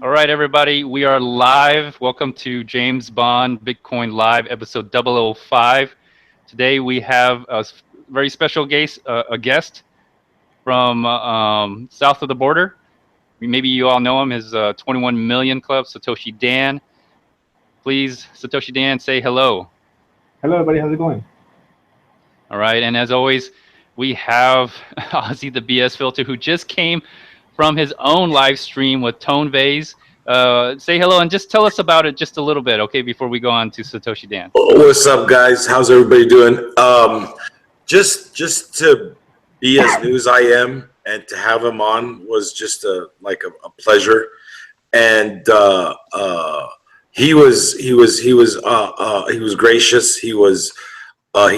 All right, everybody, we are live. Welcome to James Bond Bitcoin Live, episode 005. Today we have a very special guest, a guest from south of the border. Maybe you all know him, his 21 Million Club, Satoshi Dan. Please, Satoshi Dan, say hello. Hello, everybody. How's it going? All right, and as always, we have Ozzy the BS filter, who just came from his own live stream with Tone Vase. Say hello and just tell us about it just a little bit, okay, before we go on to Satoshi Dan. What's up, guys? How's everybody doing? Just to be as new as I am and to have him on was just a pleasure. And he was gracious. He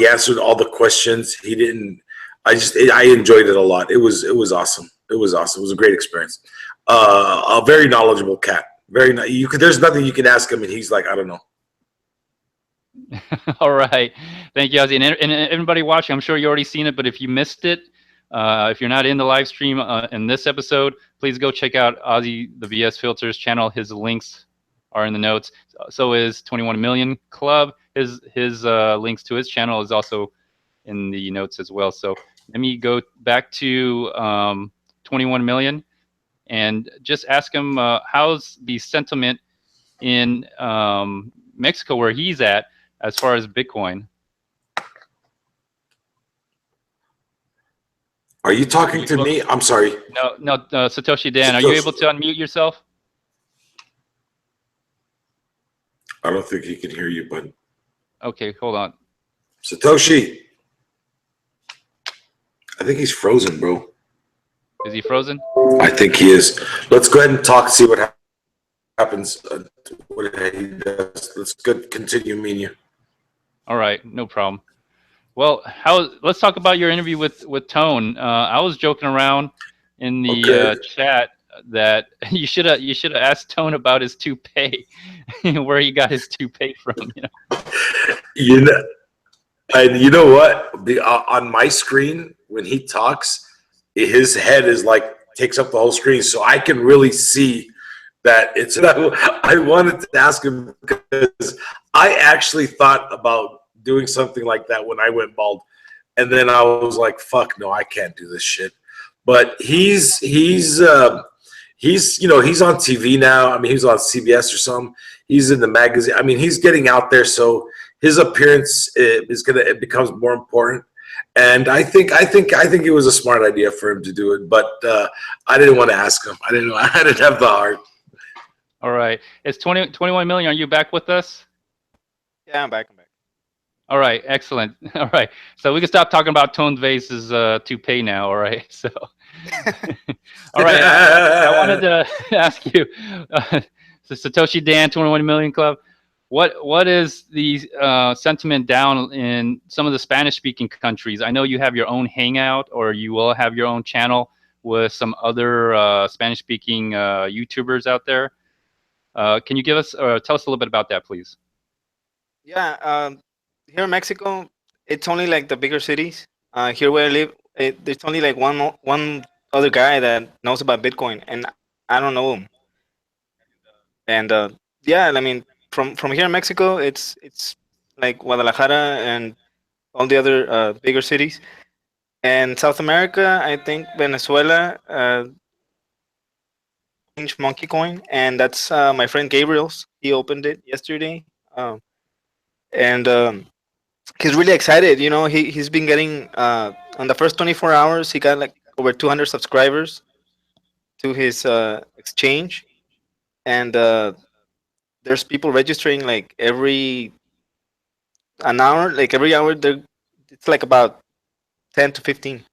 answered all the questions. He didn't. I enjoyed it a lot. It was awesome. It was awesome. It was a great experience. A very knowledgeable cat. There's nothing you can ask him, and he's like, I don't know. All right. Thank you, Ozzy. And everybody watching, I'm sure you already seen it, but if you missed it, if you're not in the live stream in this episode, please go check out Ozzy the BS Filters channel. His links are in the notes. So is 21 Million Club. His links to his channel is also in the notes as well. So let me go back to 21 Million and just ask him how's the sentiment in Mexico, where he's at, as far as Bitcoin. Are you talking to me? I'm sorry. No, Satoshi Dan. Are you able to unmute yourself? I don't think he can hear you, bud. Okay, hold on. Satoshi. I think he's frozen, bro. Is he frozen? I think he is. Let's go ahead and talk, see what happens. What he does. Let's continue, Mina. All right, no problem. Well, let's talk about your interview with Tone. I was joking around in the chat that you should have asked Tone about his toupee, where he got his toupee from. And you know what? On my screen, when he talks, his head is like takes up the whole screen, so I can really see that it's. I wanted to ask him because I actually thought about doing something like that when I went bald, and then I was like, "Fuck no, I can't do this shit." But he's on TV now. I mean, he's on CBS or something. He's in the magazine. I mean, he's getting out there, so his appearance it becomes more important. And I think it was a smart idea for him to do it, but I didn't want to ask him. I didn't have the heart. All right, it's 21 Million. Are you back with us? Yeah, I'm back. All right, excellent. All right, so we can stop talking about Tone Vase's toupee now. All right, so all right, I wanted to ask you, so Satoshi Dan, 21 Million Club. What is the sentiment down in some of the Spanish-speaking countries? I know you have your own hangout, or you will have your own channel with some other Spanish-speaking YouTubers out there. Can you tell us a little bit about that, please? Yeah, here in Mexico, it's only like the bigger cities. Here where I live, there's only like one other guy that knows about Bitcoin, and I don't know him. And yeah, I mean, from here in Mexico, it's like Guadalajara and all the other bigger cities. And South America, I think Venezuela, Monkey Coin, and that's my friend Gabriel's. He opened it yesterday, and he's really excited. You know, he's been getting on the first 24 hours, he got like over 200 subscribers to his exchange, and there's people registering like every hour. Like every hour, there it's like about 10 to 15.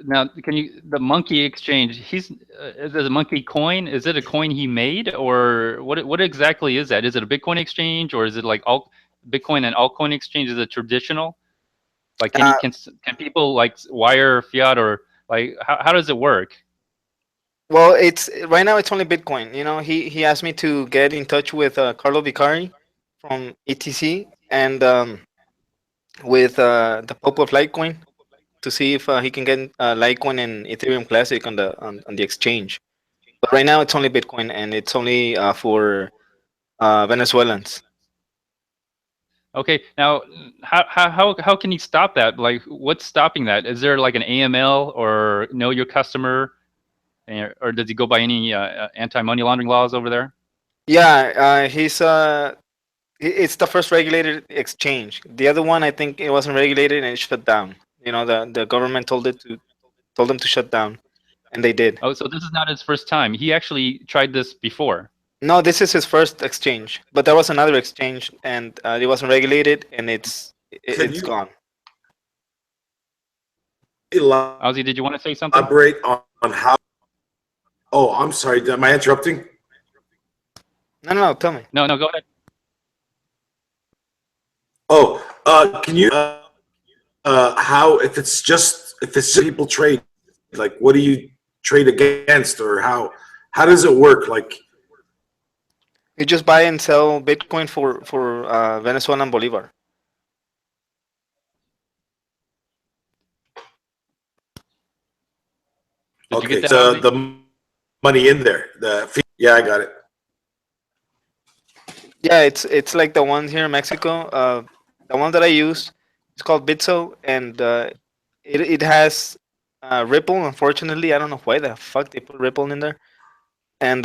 Now, the monkey exchange? Is it a monkey coin? Is it a coin he made, or what exactly is that? Is it a Bitcoin exchange, or is it like all Bitcoin and altcoin exchange? Is it traditional? Like, can people like wire fiat, or like how does it work? Well, it's right now it's only Bitcoin. You know, he asked me to get in touch with Carlo Vicari from ETC and with the Pope of Litecoin to see if he can get Litecoin and Ethereum Classic on the exchange. But right now, it's only Bitcoin, and it's only for Venezuelans. Okay, now how can you stop that? Like, what's stopping that? Is there like an AML or know your customer, or does he go by any anti-money laundering laws over there? Yeah, it's the first regulated exchange. The other one, I think, it wasn't regulated and it shut down. You know, the government told them to shut down, and they did. Oh, so this is not his first time. He actually tried this before. No, this is his first exchange, but there was another exchange, and it wasn't regulated, and Can it's you gone. Ozzy, did you want to say something? elaborate on how? Oh, I'm sorry. Am I interrupting? No, tell me. No, go ahead. Oh, can you how if it's just people trade, like what do you trade against, or how does it work? Like, You just buy and sell Bitcoin for Venezuelan bolivar. Did you get okay, that, so Ozzy? the money in there, the fee, yeah, I got it. Yeah, it's like the one here in Mexico. The one that I use, it's called Bitso, and it has Ripple. Unfortunately, I don't know why the fuck they put Ripple in there. And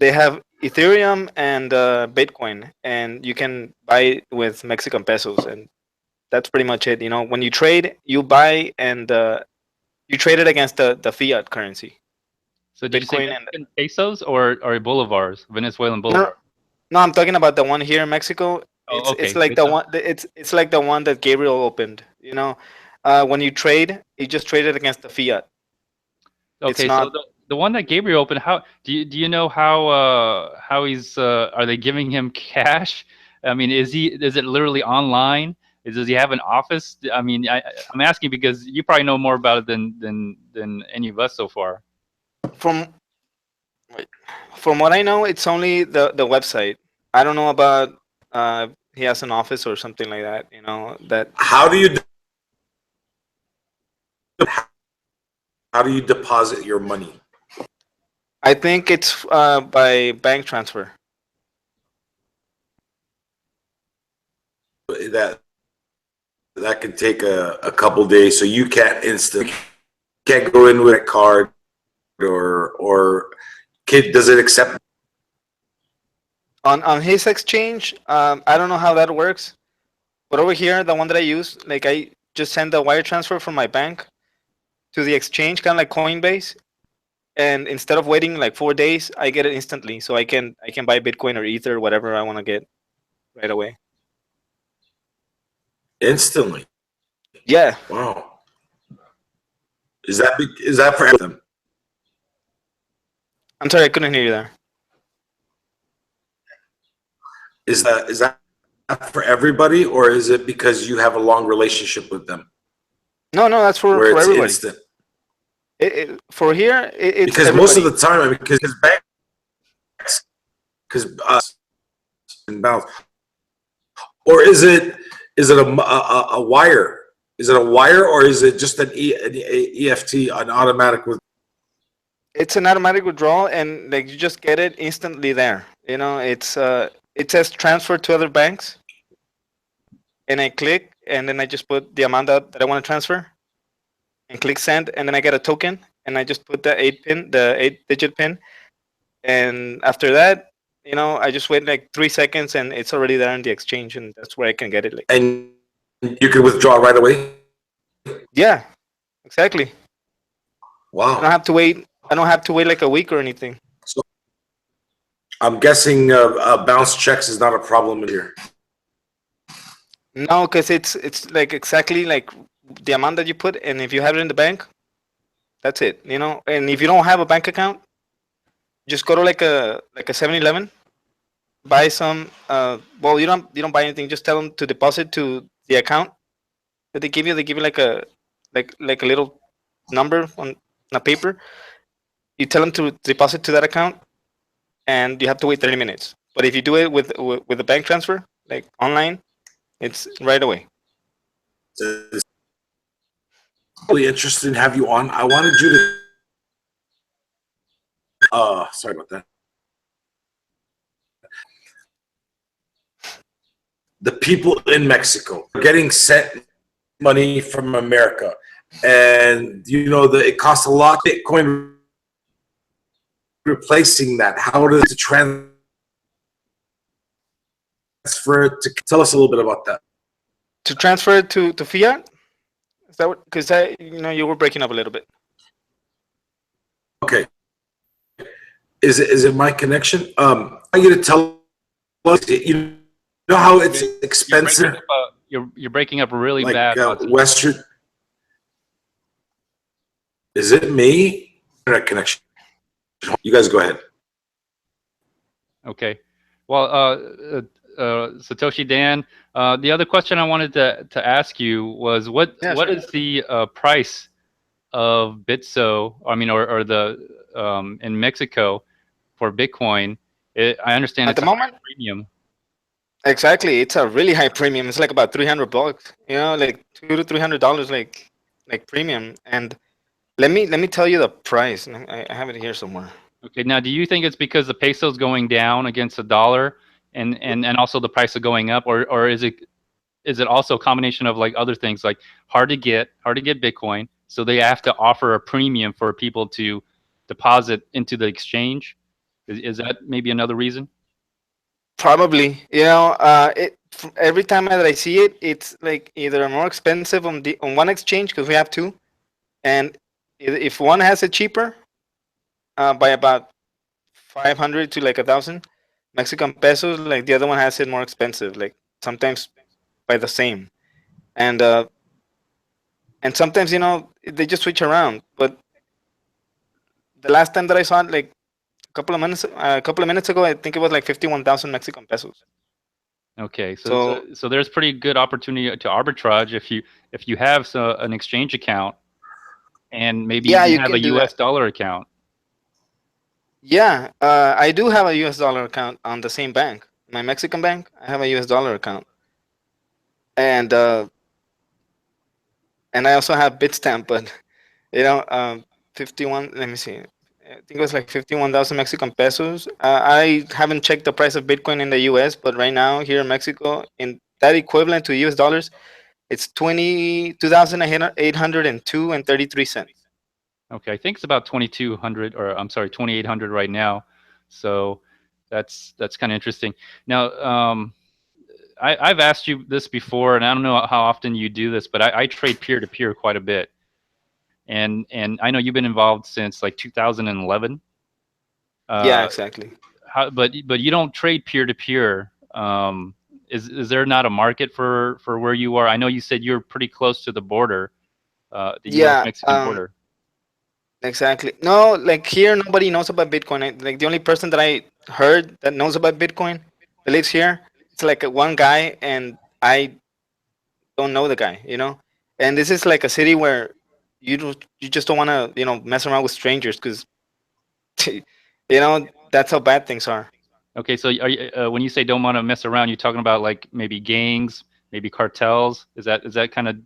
they have Ethereum and Bitcoin, and you can buy it with Mexican pesos, and that's pretty much it. You know, when you trade, you buy and you trade it against the fiat currency, So did you say Bitcoin and Mexican pesos or bolivars, Venezuelan no, bolivar? no, I'm talking about the one here in Mexico. Oh, It's okay. like the Pesos. one. It's like the one that Gabriel opened. You know, when you trade, you just trade it against the fiat. It's Okay, so not the one that Gabriel opened, how do you know how he's are they giving him cash? I mean, is it literally online? Does he have an office? I mean, I'm asking because you probably know more about it than any of us so far. from from what I know. It's only the website. I don't know about he has an office or something like that. You know that. How do you deposit your money? I think it's by bank transfer. That that can take a couple days, so you can't go in with a card, or kid, does it accept? On his exchange, I don't know how that works. But over here, the one that I use, like I just send a wire transfer from my bank to the exchange, kind of like Coinbase, and instead of waiting like 4 days, I get it instantly. So I can buy Bitcoin or Ether, whatever I want to get right away. Instantly? Yeah, Wow. Is that for them? I'm sorry, I couldn't hear you there. Is that for everybody, or is it because you have a long relationship with them No, that's where for it's everybody. instant? For here, it's Because most of everybody. the time, I mean, because banks, because and bounce, or is it a wire? Is it a wire, or is it just an EFT, an automatic with? It's an automatic withdrawal, and like you just get it instantly there. You know, it says transfer to other banks, and I click, and then I just put the amount that I want to transfer, and click send, and then I get a token, and I just put the 8-digit pin, and after that, you know, I just wait like 3 seconds, and it's already there in the exchange, and that's where I can get it. Like, And you can withdraw right away. yeah, exactly. I don't Wow. have to wait. I don't have to wait like a week or anything. So I'm guessing bounce checks is not a problem in here. No, because it's like exactly like the amount that you put, and if you have it in the bank, that's it. You know, and if you don't have a bank account, just go to like a 7-Eleven, buy some. Well, you don't buy anything. Just tell them to deposit to the account that they give you. They give you like a little number on a paper. You tell them to deposit to that account, and you have to wait 30 minutes. But if you do it with a bank transfer, like online, it's right away. It's really interested in have you on. I wanted you sorry about that. The people in Mexico are getting sent money from America, and it costs a lot. Bitcoin replacing that. How does it transfer it to? Tell us a little bit about that. To transfer it to fiat? Is that what? Because you were breaking up a little bit. Okay. Is it my connection? I want you to tell us. You know how it's expensive. You're breaking up really like bad. Western. Is it me? Internet connection. You guys go ahead. Okay. Well, Satoshi Dan, the other question I wanted to ask you was what is the price of Bitso? I mean, or the in Mexico for Bitcoin? I understand At it's the a high moment, premium. exactly. It's a really high premium. It's like about $300. Like $200 to $300, like premium. And let me tell you the price. I have it here somewhere. Okay. Now, do you think it's because the peso is going down against the dollar, and also the price of going up, or is it also a combination of like other things like hard to get Bitcoin, so they have to offer a premium for people to deposit into the exchange? Is that maybe another reason? Probably. Every time that I see it, it's like either more expensive on one exchange because we have two, and if one has it cheaper by about 500 to like 1,000 Mexican pesos, like the other one has it more expensive, like sometimes by the same, and and sometimes they just switch around. But the last time that I saw it, like a couple of minutes ago, I think it was like 51,000 Mexican pesos. Okay, So so there's pretty good opportunity to arbitrage if you have an exchange account and maybe yeah, even you have a can do U.S. that. dollar account. Yeah, I do have a US dollar account on the same bank. My Mexican bank, I have a US dollar account. And I also have Bitstamp, but you know, 51, let me see. I think it was like 51,000 Mexican pesos. I haven't checked the price of Bitcoin in the US, but right now here in Mexico, in that equivalent to US dollars, it's 22,802 and 33 cents. Okay, I think it's about 2,200, or I'm sorry, 2,800 right now. So that's kind of interesting. Now, I've asked you this before, and I don't know how often you do this, but I trade peer to peer quite a bit, and I know you've been involved since like 2011. Yeah, Uh, exactly. but you don't trade peer to peer. Is there not a market for where you are? I know you said you're pretty close to the border, the U.S. Yeah, Mexican border. exactly. No, like here, nobody knows about Bitcoin. Like the only person that I heard that knows about Bitcoin that lives here, it's like one guy, and I don't know the guy. And this is like a city where you just don't want to mess around with strangers because that's how bad things are. Okay, so are you, when you say don't want to mess around, you're talking about like maybe gangs, maybe cartels. Is that kind of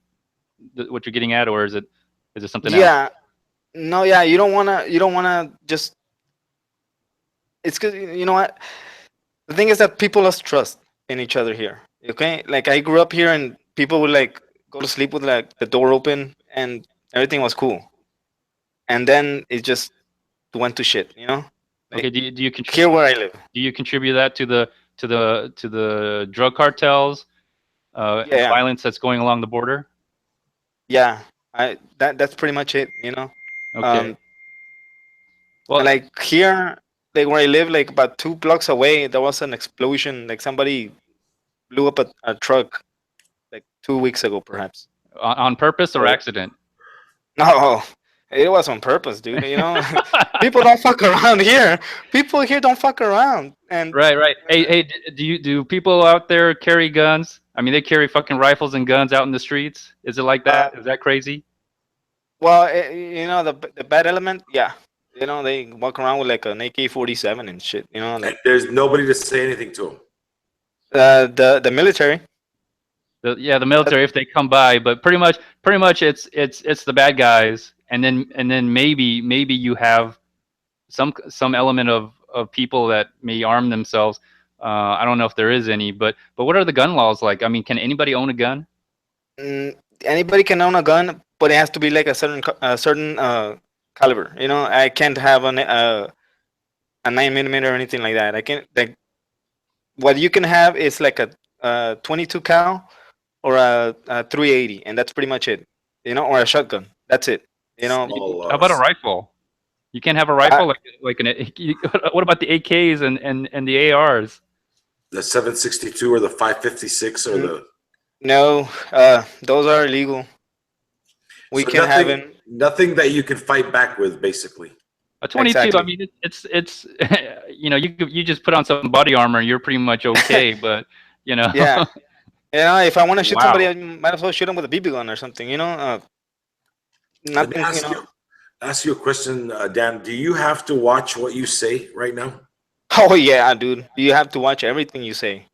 what you're getting at, or is it something else? Yeah, no, yeah, you don't wanna just. It's because you know what the thing is that people lost trust in each other here. Okay, like I grew up here and people would like go to sleep with like the door open and everything was cool, and then it just went to shit. Okay, Like do you contribute here where I live. that to the drug cartels Yeah, and the yeah, violence that's going along the border? yeah. That's pretty much it. Okay. Um, and Well, like here, like where I live, like about 2 blocks away, there was an explosion. Like somebody blew up a truck like 2 weeks ago, perhaps. on purpose or So accident? no, it was on purpose, dude. People don't fuck around here. People here don't fuck around. And Right, right. Hey, do people out there carry guns? I mean, they carry fucking rifles and guns out in the streets. Is it like uh, that? Is that crazy? well, the bad element, yeah. They walk around with like an AK-47 and shit. And Like there's nobody to say anything to him. the military. The military if they come by, but pretty much it's the bad guys, and then maybe you have some element of people that may arm themselves. I don't know if there is any, but what are the gun laws like? I mean, can anybody own a gun? Mm, anybody can own a gun, but it has to be like a certain caliber. You know, I can't have a 9 millimeter or anything like that. I can like what you can have is like a 22 cal or a 380, and that's pretty much it. You know, or a shotgun. That's it. You know, Small. How about a rifle? You can't have a I, rifle like an. What about the AKs and the ARs? The 762 or the 556 or the no, those are illegal. We so can have nothing them nothing that you can fight back with, basically. A 22. I exactly. mean, it's you just put on some body armor, you're pretty much okay. But you know, Yeah, you know, if I want to shoot somebody, wow. I might as well shoot them with a BB gun or something. You know, Let me nothing. You know. ask you a question, Dan. Do you have to watch what you say right now? Oh yeah, dude. You have to watch everything you say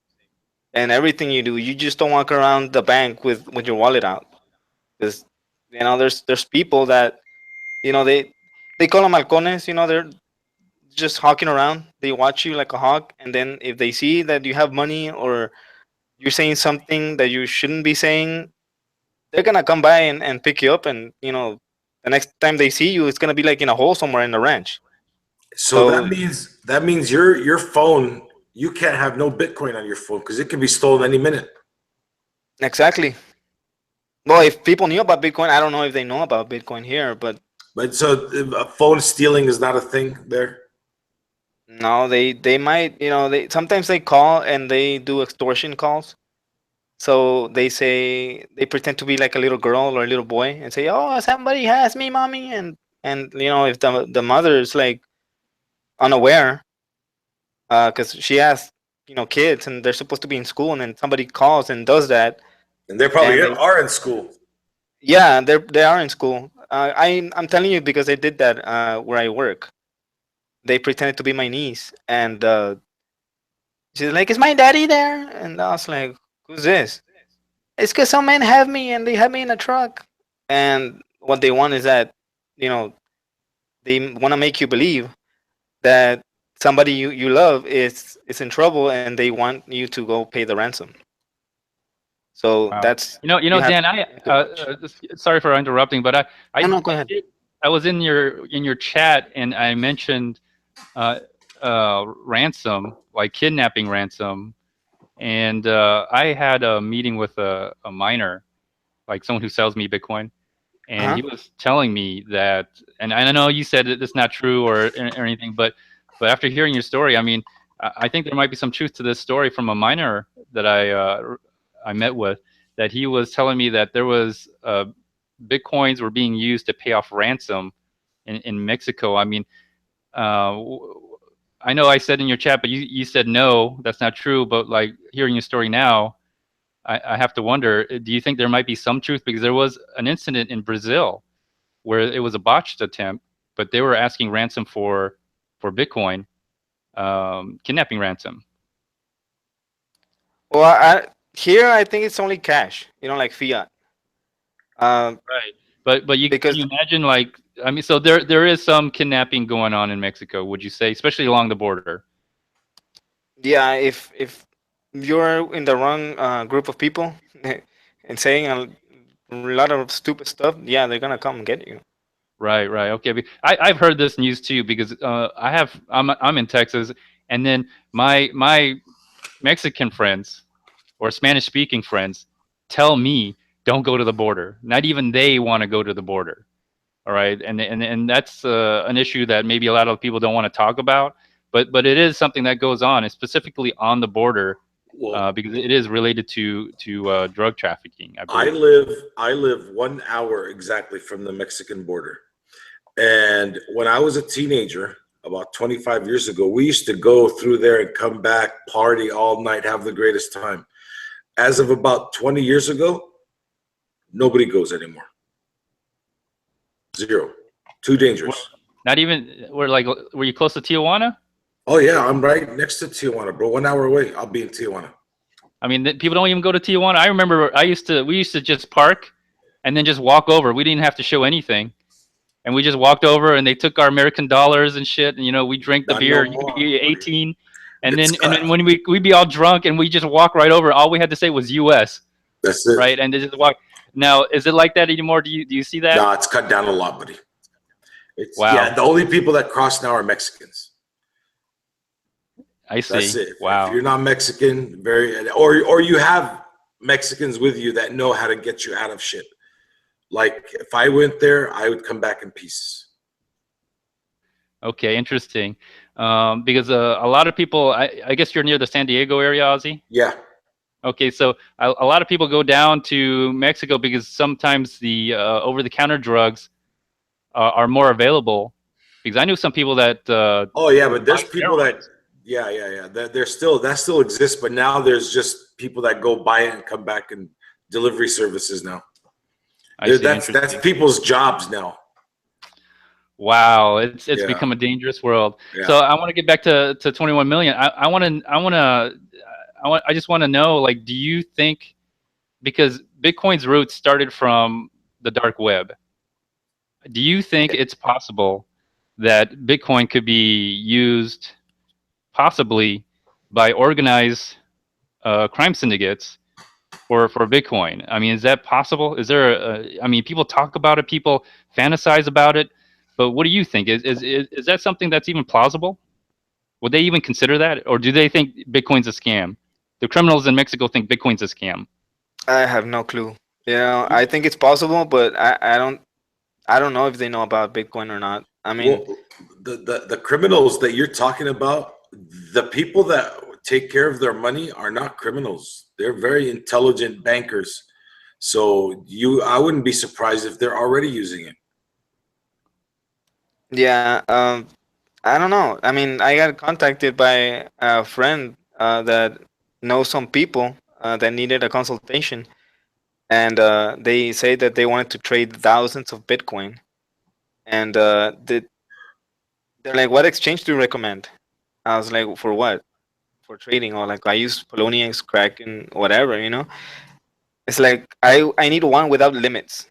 and everything you do. You just don't walk around the bank with your wallet out, because you know there's people that you know they call them halcones. You know, they're just hawking around. They watch you like a hawk, and then if they see that you have money or you're saying something that you shouldn't be saying, they're gonna come by and pick you up, and you know the next time they see you, it's gonna be like in a hole somewhere in the ranch. So So that means your phone, you can't have no Bitcoin on your phone because it can be stolen any minute. exactly. Well, if people knew about Bitcoin, I don't know if they know about Bitcoin here, but But so phone stealing is not a thing there. no, they might, you know, they sometimes they call and they do extortion calls. So they say they pretend to be like a little girl or a little boy and say, "Oh, somebody has me, mommy," and you know if the mother is like unaware, because she has you know kids and they're supposed to be in school, and then somebody calls and does that, And they probably and they are in school. yeah they are in school. I'm telling you because they did that where I work. They pretended to be my niece, and she's like, "Is my daddy there?" And I was like, "Who's this?" It's because some men have me and they have me in a truck. And what they want is that, you know, they want to make you believe that somebody you love is in trouble and they want you to go pay the ransom. So Wow. that's Dan, you have to watch. sorry for interrupting, but No, no, go ahead. I was in your chat and I mentioned uh, ransom, like kidnapping ransom, and I had a meeting with a miner, like someone who sells me Bitcoin, and Uh he was telling me that, and I know you said that it's not true or anything, but after hearing your story, I mean, I think there might be some truth to this story from a miner that I met with, that he was telling me that there was Bitcoins were being used to pay off ransom in Mexico. I mean, uh, I know I said in your chat, but you said no, that's not true. But like hearing your story now, I have to wonder, do you think there might be some truth? Because there was an incident in Brazil where it was a botched attempt, but they were asking ransom for Bitcoin, kidnapping ransom. Well, here I think it's only cash, you know, like fiat. Um, Right. But you can because you imagine, like, I mean, so there is some kidnapping going on in Mexico, would you say, especially along the border? yeah, if you're in the wrong group of people and saying a lot of stupid stuff, yeah, they're gonna come and get you. Right, right. Okay. I've heard this news too because I'm in Texas, and then my Mexican friends or Spanish speaking friends tell me don't go to the border. Not even they want to go to the border. All right, and that's an issue that maybe a lot of people don't want to talk about, but it is something that goes on, and specifically on the border, Well, because it is related to drug trafficking, I I believe. live I live 1 hour exactly from the Mexican border. And when I was a teenager, about 25 years ago, we used to go through there and come back, party all night, have the greatest time. As of about 20 years ago, nobody goes anymore. Zero. Too Well, dangerous. not even were you close to Tijuana? Oh yeah, I'm right next to Tijuana, bro. 1 hour away, I'll be in Tijuana. I mean, people don't even go to Tijuana. I remember we used to just park and then just walk over. We didn't have to show anything, and we just walked over, and they took our American dollars and shit, and we drank the Not beer. no You could more, be buddy. 18, and It's then when we'd be all drunk, and we just walk right over. All we had to say was U.S. That's it. right, and they just walk. Now, is it like that anymore? Do you see that? No, it's cut down a lot, buddy. It's Wow. Yeah. The only people that cross now are Mexicans. I see. That's it. Wow. If you're not Mexican, or you have Mexicans with you that know how to get you out of shit. Like if I went there, I would come back in peace. Okay, interesting. Because a lot of people, I guess you're near the San Diego area, Ozzy. Yeah. Okay, so a lot of people go down to Mexico because sometimes the over-the-counter drugs are more available. Because I knew some people that. Oh yeah, but there's buy people that. steroids. Yeah. That still exists, but now there's just people that go buy it and come back and delivery services now. I see. That's Interesting. people's jobs now. Wow, it's Yeah. become a dangerous world. Yeah. So I want to get back to 21 million. I just want to know, like, do you think, because Bitcoin's roots started from the dark web, do you think it's possible that Bitcoin could be used possibly by organized crime syndicates for Bitcoin? I mean, is that possible? Is there I mean, people talk about it, people fantasize about it, but what do you think? Is that something that's even plausible? Would they even consider that, or do they think Bitcoin's a scam? The criminals in Mexico think Bitcoin's a scam. I have no clue. I think it's possible, but I don't know if they know about Bitcoin or not. I mean, Well, the criminals that you're talking about, the people that take care of their money are not criminals. They're very intelligent bankers. So I wouldn't be surprised if they're already using it. yeah, I don't know. I mean, I got contacted by a friend that knows some people that needed a consultation, and they say that they wanted to trade thousands of Bitcoin, and they're like, "What exchange do you recommend?" I was like, "For what? For trading?" Or like, "I use Poloniex, Kraken, whatever." It's like I need one without limits.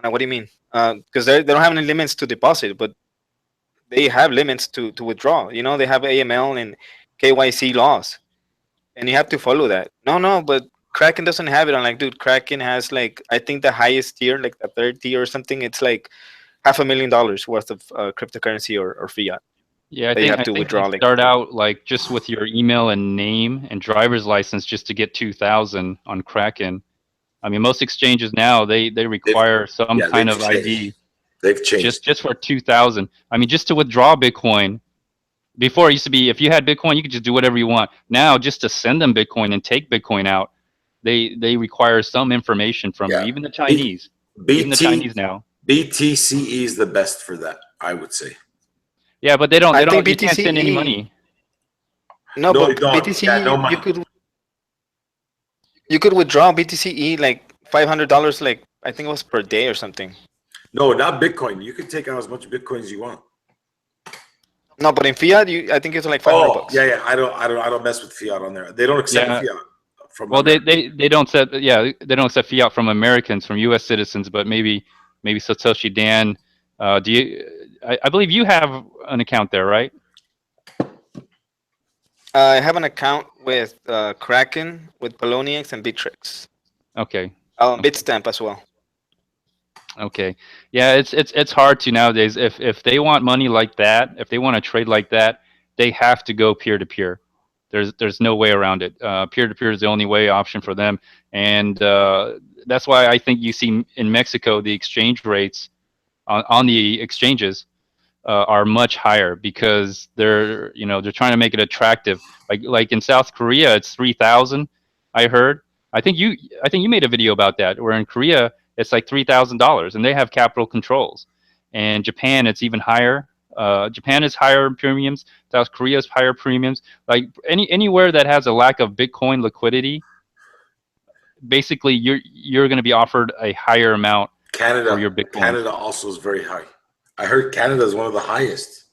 And what do you mean? Because they don't have any limits to deposit, but they have limits to withdraw. They have AML and KYC laws, and you have to follow that. No, but Kraken doesn't have it. I'm like, dude, Kraken has like, I think the highest tier, like the third tier or something. It's like $500,000 worth of cryptocurrency or fiat. Yeah, That you have I to think they withdraw. Like, start out like just with your email and name and driver's license just to get 2,000 on Kraken. I mean, most exchanges now they require some kind of ID They've changed. just for 2,000. I mean, just to withdraw Bitcoin. Before it used to be, if you had Bitcoin, you could just do whatever you want. Now, just to send them Bitcoin and take Bitcoin out, they require some information from you. Yeah. Even the Chinese, even the Chinese now. BTCE is the best for that, I would say. Yeah, but they don't. I think You can't send any BTCE money. No, No, but you don't. BTC Yeah, no money. you could withdraw BTCE like $500, like I think it was per day or something. No, not Bitcoin. You can take out as much Bitcoin as you want. No, but in fiat, I think it's like $500. Yeah. I don't mess with fiat on there. They don't accept Yeah. fiat from. Well, America. they don't accept. Yeah, they don't accept fiat from Americans, from U.S. citizens, but maybe Satoshi Dan. Do you? I believe you have an account there, right? I have an account with Kraken, with Poloniex, and Bittrex. Okay. Bitstamp as well. Okay. Yeah, it's hard to nowadays. If they want money like that, if they want to trade like that, they have to go peer to peer. There's no way around it. Peer to peer is the only way option for them, and that's why I think you see in Mexico the exchange rates on the exchanges are much higher because they're trying to make it attractive. Like in South Korea, it's 3,000. I heard. I think you made a video about that. Where in Korea it's like $3,000, and they have capital controls. And Japan, it's even higher. Japan is higher premiums. South Korea is higher premiums. Like anywhere that has a lack of Bitcoin liquidity, basically you're going to be offered a higher amount for your Bitcoin. Canada also is very high. I heard Canada is one of the highest.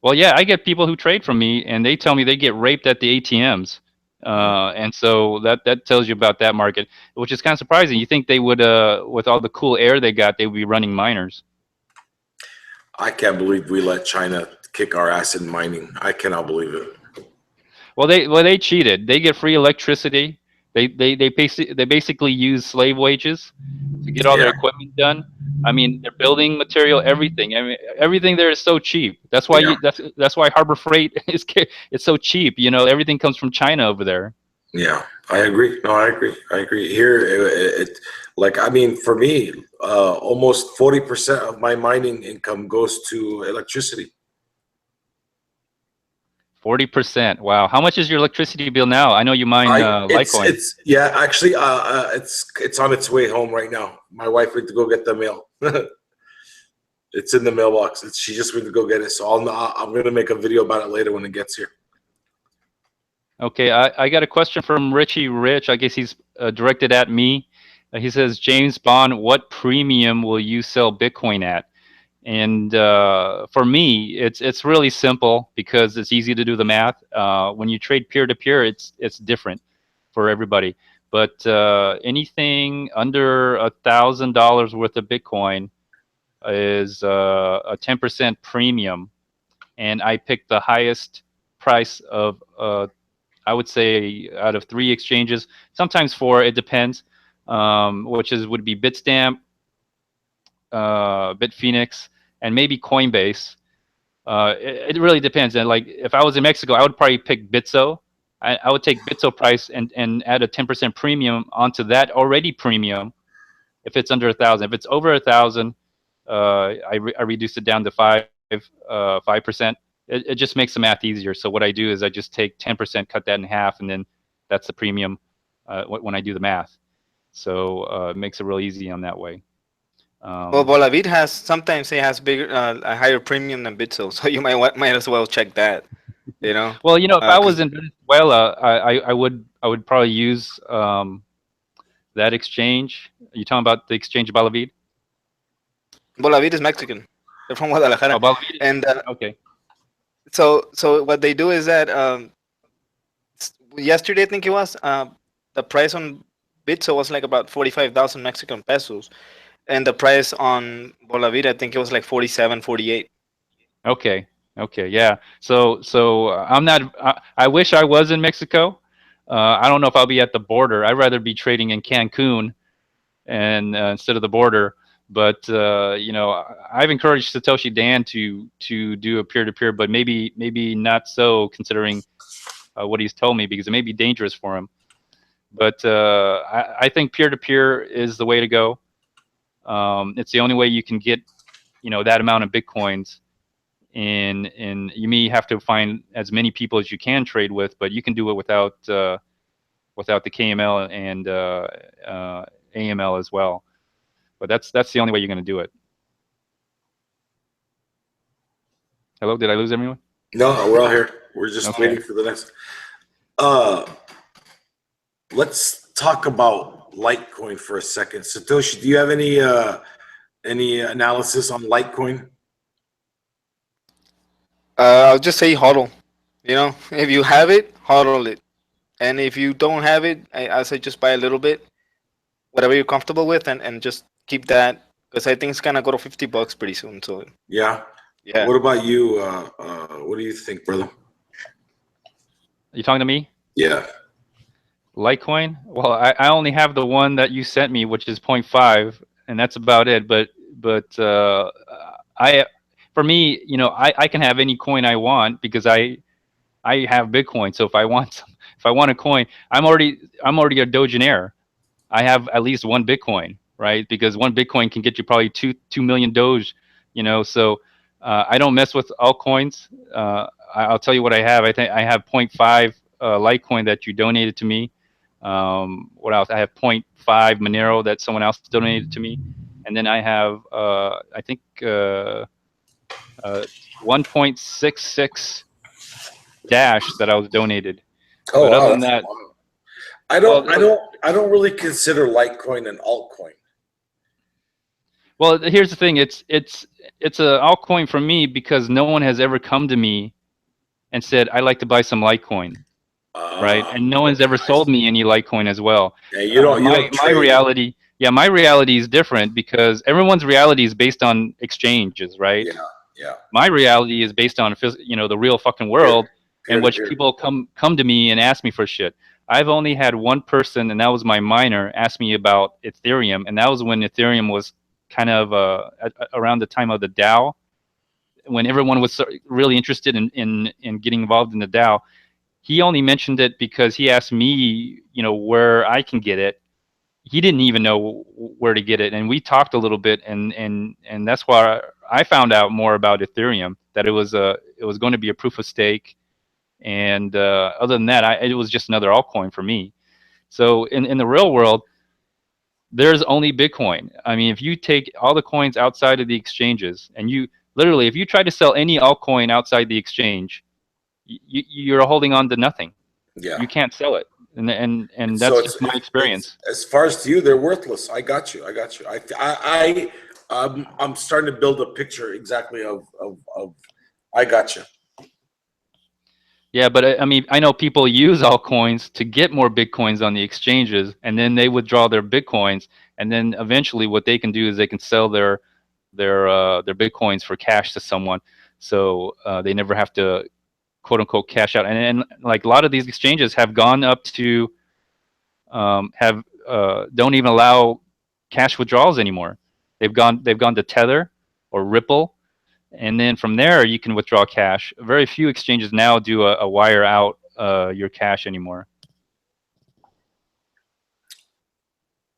Well, yeah, I get people who trade from me, and they tell me they get raped at the ATMs. And so that tells you about that market, which is kind of surprising. You think they would, with all the cool air they got, they would be running miners. I can't believe we let China kick our ass in mining. I cannot believe it. Well, they cheated. They get free electricity. They basically use slave wages to get all their Yeah, equipment done. I mean, their building material, everything. I mean, everything there is so cheap. That's why yeah, that's why Harbor Freight it's so cheap. You know, everything comes from China over there. yeah. I agree. No, I agree. I agree. Here, like I mean, for me, almost 40% of my mining income goes to electricity. 40%. Wow. How much is your electricity bill now? I know you mine Litecoin. It's yeah. Actually, it's on its way home right now. My wife went to go get the mail. It's in the mailbox. She just went to go get it. So I'm gonna make a video about it later when it gets here. Okay, I got a question from Richie Rich. I guess he's directed at me. He says, James Bond, what premium will you sell Bitcoin at? And for me, it's really simple because it's easy to do the math. When you trade peer to peer, it's different for everybody. But anything under $1,000 worth of Bitcoin is a 10% premium, and I picked the highest price of I would say out of 3 exchanges, sometimes 4. It depends, which would be Bitstamp, Bitphoenix, and maybe Coinbase. It really depends. And like if I was in Mexico, I would probably pick Bitso. I would take Bitso price and add a 10% premium onto that already premium. If it's under 1,000, if it's over 1,000, I reduce it down to 5%. It just makes the math easier. So what I do is I just take 10%, cut that in half, and then that's the premium when I do the math. So it makes it real easy on that way. Well, Bolavit has sometimes it has bigger a higher premium than Bitso, so you might as well check that. You know. Well, you know, if I 'Cause was in Venezuela, I would probably use that exchange. Are you talking about the exchange Balavit? Bolavit is Mexican. They're from Guadalajara, Oh, Balavit. and Okay. so what they do is that yesterday I think it was the price on Bitso was like about 45,000 Mexican pesos, and the price on Bolavit I think it was like 47, 48. Okay. Okay. Yeah. So I'm not. I wish I was in Mexico. I don't know if I'll be at the border. I'd rather be trading in Cancun and instead of the border. But you know, I've encouraged Satoshi Dan to do a peer-to-peer, but maybe not so considering what he's told me because it may be dangerous for him. But I think peer-to-peer is the way to go. It's the only way you can get that amount of bitcoins. And you may have to find as many people as you can trade with, but you can do it without the KML and AML as well. But that's the only way you're going to do it. Hello, did I lose everyone? No, we're all here. We're just Okay. waiting for the next. Let's talk about Litecoin for a second. Satoshi, do you have any analysis on Litecoin? I'll just say hodl. You know, if you have it, hodl it, and if you don't have it, I say just buy a little bit, whatever you're comfortable with, and just keep that because I think it's gonna go to $50 pretty soon. So Yeah. yeah. What about you? What do you think, brother? You talking to me? Yeah. Litecoin? Well, I only have the one that you sent me, which is 0.5, and that's about it. But for me, I can have any coin I want because I have Bitcoin. So if I want a coin, I'm already a Dogenaire. I have at least one Bitcoin, right? Because one Bitcoin can get you probably 2 million Doge, So I don't mess with altcoins. I'll tell you what I have. I think I have 0.5 Litecoin that you donated to me. What else? I have 0.5 Monero that someone else donated to me, and then I have I think 1.66 Dash that I was donated. Oh, But wow, other than that's- that, wow. well, I don't really consider Litecoin an altcoin. Well, here's the thing. It's a altcoin for me because no one has ever come to me and said I'd like to buy some Litecoin, right? And no one's ever sold me any Litecoin as well. Yeah, you don't My trade. reality, my reality is different because everyone's reality is based on exchanges, right? Yeah, Yeah. My reality is based on the real fucking world, in which people come to me and ask me for shit. I've only had one person, and that was my miner, ask me about Ethereum, and that was when Ethereum was kind of around the time of the DAO, when everyone was really interested in getting involved in the DAO. He only mentioned it because he asked me, where I can get it. He didn't even know where to get it, and we talked a little bit, and that's why I found out more about Ethereum, that it was going to be a proof of stake, and other than that, it was just another altcoin for me. So in the real world, there's only Bitcoin. I mean, if you take all the coins outside of the exchanges, and you literally, if you try to sell any altcoin outside the exchange, you're holding on to nothing. Yeah. You can't sell it, and So that's just my experience. As far as to you, they're worthless. I got you. I'm starting to build a picture exactly of I got you. Yeah, but I mean, I know people use altcoins to get more Bitcoins on the exchanges, and then they withdraw their Bitcoins, and then eventually what they can do is they can sell their Bitcoins for cash to someone, so they never have to quote unquote cash out. And like a lot of these exchanges have gone up to have don't even allow cash withdrawals anymore. They've gone to Tether or Ripple, and then from there you can withdraw cash. Very few exchanges now do a wire out your cash anymore.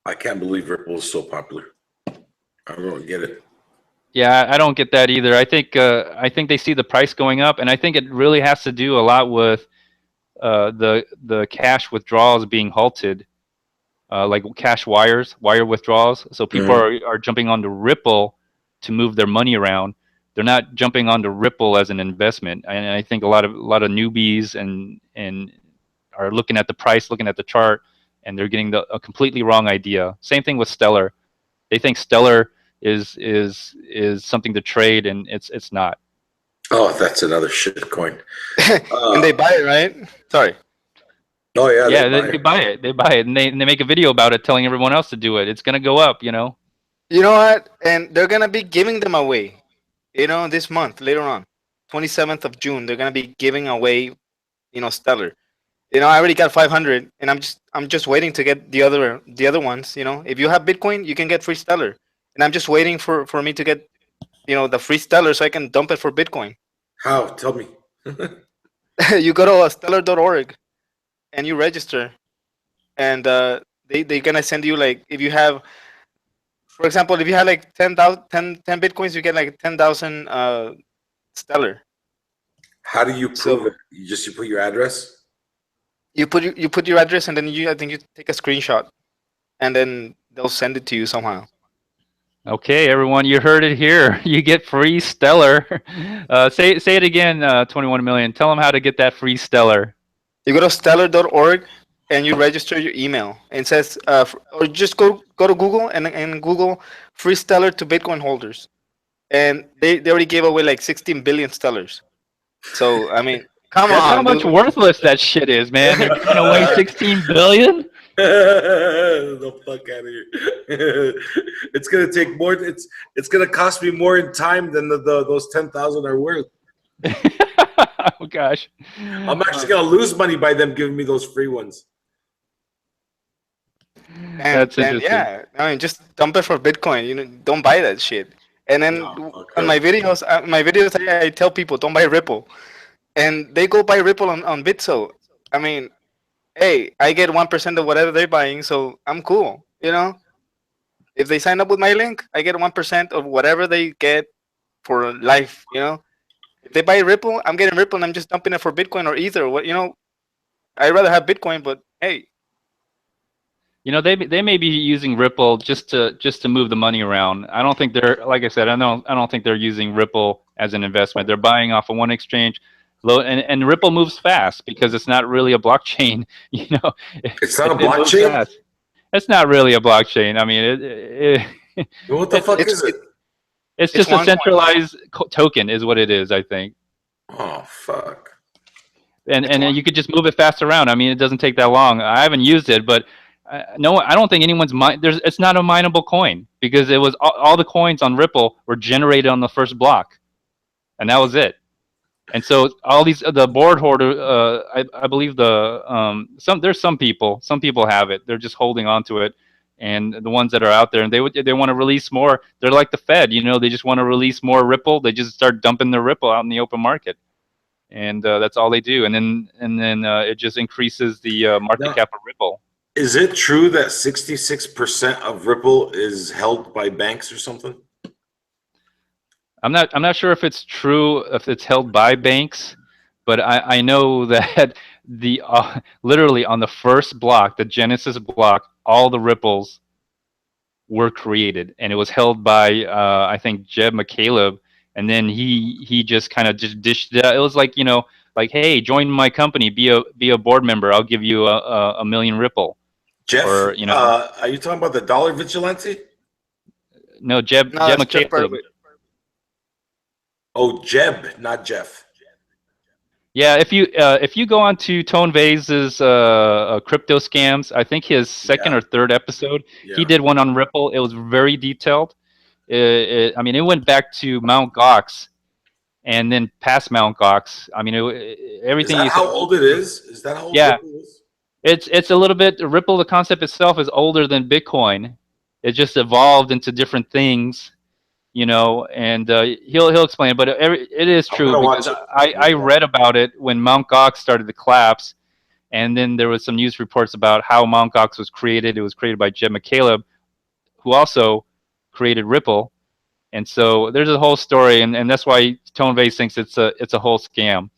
I can't believe Ripple is so popular. I don't get it. Yeah, I don't get that either. I think they see the price going up, and I think it really has to do a lot with the cash withdrawals being halted, like cash wire withdrawals. So people are jumping onto Ripple to move their money around. They're not jumping onto Ripple as an investment. And I think a lot of newbies and are looking at the price, looking at the chart, and they're getting a completely wrong idea. Same thing with Stellar. They think Stellar is something to trade, and it's not. Oh, that's another shit coin. And they buy it, right? Sorry. Oh yeah, yeah, they buy it. They buy it, and they make a video about it, telling everyone else to do it. It's gonna go up, You know what? And they're gonna be giving them away. This month later on, 27th of June, they're gonna be giving away, Stellar. I already got 500, and I'm just waiting to get the other ones. If you have Bitcoin, you can get free Stellar, and I'm just waiting for me to get, the free Stellar so I can dump it for Bitcoin. How? Tell me. You go to stellar.org and you register, and they're gonna send you, like, if you have, for example, if you have like 10,000 10 Bitcoins, you get like 10,000 Stellar. How do you prove it? You put your address? You put your address, and then I think you take a screenshot, and then they'll send it to you somehow. Okay, everyone, you heard it here. You get free Stellar. Say it again, 21 million. Tell them how to get that free Stellar. You go to stellar.org and you register your email. And it says, or just go to Google and Google free Stellar to Bitcoin holders. And they already gave away like 16 billion Stellars. So, I mean, come That's on. how much worthless that shit is, man. They're giving away 16 billion? The fuck out of here! It's gonna take more. It's gonna cost me more in time than those 10,000 are worth. Oh gosh! I'm actually gonna lose money by them giving me those free ones. That's interesting. Yeah, I mean, just dump it for Bitcoin. Don't buy that shit. And then on my videos, I tell people don't buy Ripple, and they go buy Ripple on Bitso. I mean, hey, I get 1% of whatever they're buying, so I'm cool. If they sign up with my link, I get 1% of whatever they get for life. If they buy Ripple, I'm getting Ripple, and I'm just dumping it for Bitcoin or Ether. I'd rather have Bitcoin, but hey. They may be using Ripple just to move the money around. I don't think they're, like I said, I don't think they're using Ripple as an investment. They're buying off of one exchange. And Ripple moves fast because it's not really a blockchain. It's not a blockchain. It's not really a blockchain. I mean, what the fuck is it? It's just a centralized token, is what it is. I think. Oh fuck. And you could just move it fast around. I mean, it doesn't take that long. I haven't used it, but no, I don't think anyone's it's not a mineable coin because it was all the coins on Ripple were generated on the first block. and that was it. And so all these the board hoarder, I believe there's some people have it. They're just holding on to it, and the ones that are out there and they want to release more. They're like the Fed, they just want to release more Ripple. They just start dumping their Ripple out in the open market, and that's all they do. And then it just increases the market Now, cap of Ripple. is it true that 66% of Ripple is held by banks or something? I'm not sure if it's true, if it's held by banks, but I know that the literally on the first block, the Genesis block, all the ripples were created, and it was held by I think Jeb McCaleb, and then he just kind of just dished it out. It was like like, hey, join my company, be a board member. I'll give you a million Ripple. Jeff, Or are you talking about the dollar vigilante? no, Jeb No, it's Jeff McCaleb. Berwick. Oh, Jeb, not Jeff. Yeah, if you go on to Tone Vase's crypto scams, I think his second or third episode, he did one on Ripple. It was very detailed. I mean, it went back to Mount Gox, and then past Mount Gox. I mean, everything. Is that how old it is? Is that how old Yeah. Ripple is? It's a little bit Ripple. The concept itself is older than Bitcoin. It just evolved into different things, and he'll explain it. But it is true because I read about it when Mount Gox started to collapse, and then there was some news reports about how Mount Gox was created. It was created by Jeb McCaleb, who also created Ripple, and so there's a whole story, and that's why Tone Vase thinks it's a whole scam.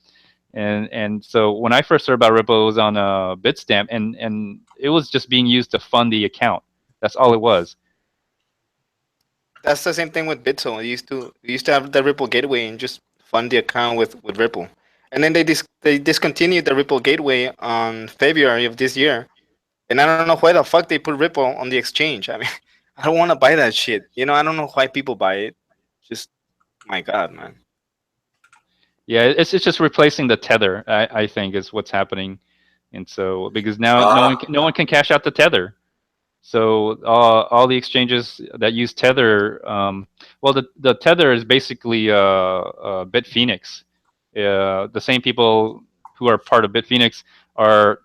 And so when I first heard about Ripple, it was on Bitstamp, and it was just being used to fund the account. That's all it was. That's the same thing with Bitso. We used to have the Ripple Gateway and just fund the account with Ripple, and then they discontinued the Ripple Gateway on February of this year, and I don't know why the fuck they put Ripple on the exchange. I mean, I don't want to buy that shit. I don't know why people buy it. Just my God, man. Yeah, it's just replacing the tether. I think is what's happening, and so because now no one can cash out the tether. So all the exchanges that use Tether, well, the Tether is basically Bitphoenix. The same people who are part of Bitphoenix are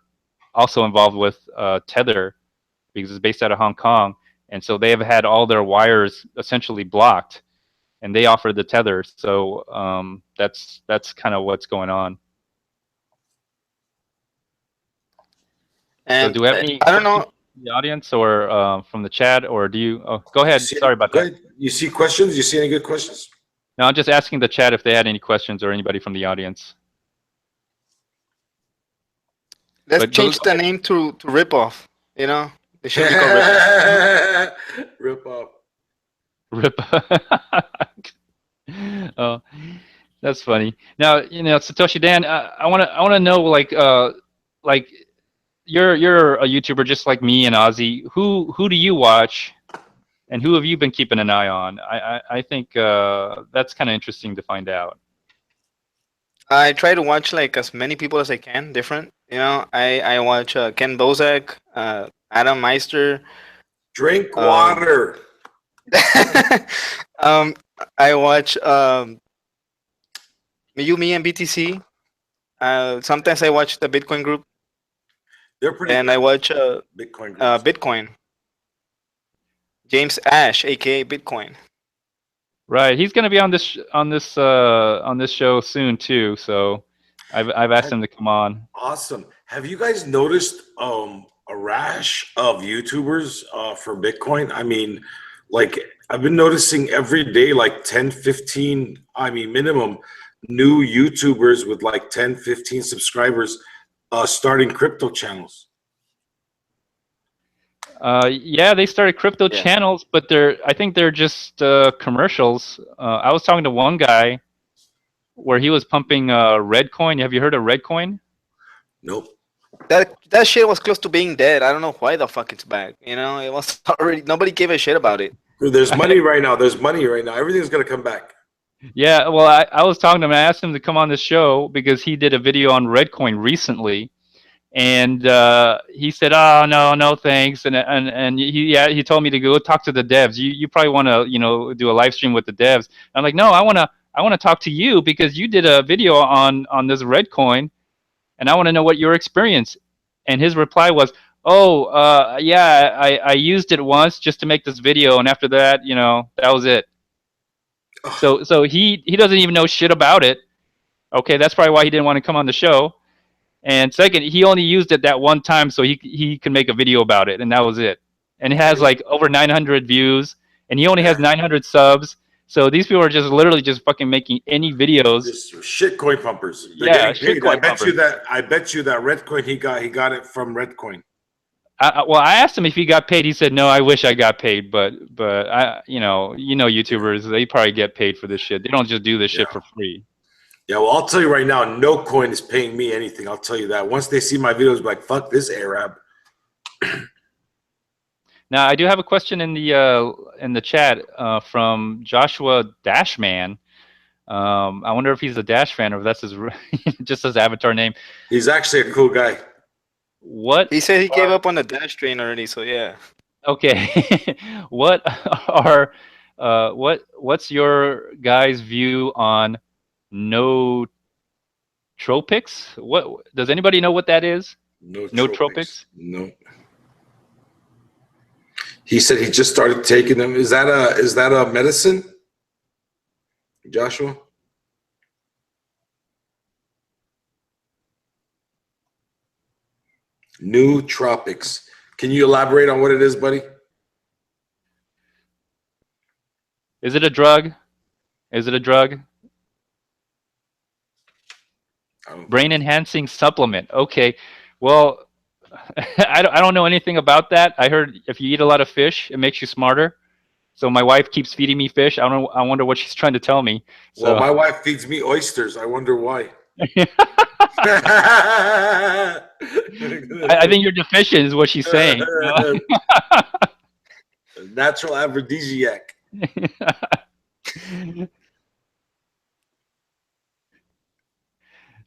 also involved with Tether because it's based out of Hong Kong, and so they have had all their wires essentially blocked, and they offer the Tether. So that's kind of what's going on. And so do we have any? I don't know. The audience or from the chat, or do you? Oh, go ahead. Sorry about that. Ahead. You see questions? You see any good questions? No, I'm just asking the chat if they had any questions or anybody from the audience. Let's change the name to Ripoff. It should be called Ripoff. Ripoff. Oh, that's funny. Now, Satoshi Dan, I want to know like. You're a YouTuber just like me and Ozzy. Who do you watch, and who have you been keeping an eye on? I think that's kind of interesting to find out. I try to watch like as many people as I can, different. I watch Ken Bozak, Adam Meister. Drink water. I watch Mayumi and BTC. Sometimes I watch the Bitcoin group. They're pretty. And I watch Bitcoin. Bitcoin. James Ash, aka Bitcoin. Right, he's going to be on this show soon too. So I've asked him to come on. Awesome. Have you guys noticed a rash of YouTubers for Bitcoin? I mean, like I've been noticing every day like 10, 15, minimum new YouTubers with like 10, 15 subscribers starting crypto channels. Yeah, they started crypto channels, but I think they're just commercials. I was talking to one guy where he was pumping Redcoin. Have you heard of Redcoin? Nope. That shit was close to being dead. I don't know why the fuck it's back. It was already, nobody gave a shit about it. Dude, there's money right now. Everything's gonna come back. Yeah, well, I was talking to him. I asked him to come on the show because he did a video on Redcoin recently, and he said, "Oh no, thanks." And he told me to go talk to the devs. You probably want to do a live stream with the devs. I'm like, no, I I want to talk to you because you did a video on this red coin, and I want to know what your experience." And his reply was, "Oh, yeah, I used it once just to make this video, and after that, that was it." So he doesn't even know shit about it. Okay, that's probably why he didn't want to come on the show. And second, he only used it that one time so he could make a video about it, and that was it. And it has like over 900 views, and he only has 900 subs. So these people are just literally just fucking making any videos. Just shit coin pumpers. They're Yeah, getting paid. shitcoin I bet you that red coin he got it from red coin. Well, I asked him if he got paid. He said, "No, I wish I got paid, but I, YouTubers, they probably get paid for this shit. They don't just do this shit for free." Yeah, well, I'll tell you right now, no coin is paying me anything. I'll tell you that. Once they see my videos, like, fuck this Arab. Now, I do have a question in the chat from Joshua Dashman. I wonder if he's a Dash fan or if that's his just his avatar name. He's actually a cool guy. What? He said he gave up on the Dash train already, so yeah. Okay. What's your guys' view on nootropics? What does anybody know what that is? Nootropics? No. He said he just started taking them. Is that a medicine, Joshua? Nootropics. Can you elaborate on what it is, buddy? Is it a drug? Is it a drug? Brain enhancing supplement. Okay. Well, I don't know anything about that. I heard if you eat a lot of fish, it makes you smarter. So my wife keeps feeding me fish. I wonder what she's trying to tell me. So. Well, my wife feeds me oysters. I wonder why. I think you're deficient is what she's saying. Natural aphrodisiac.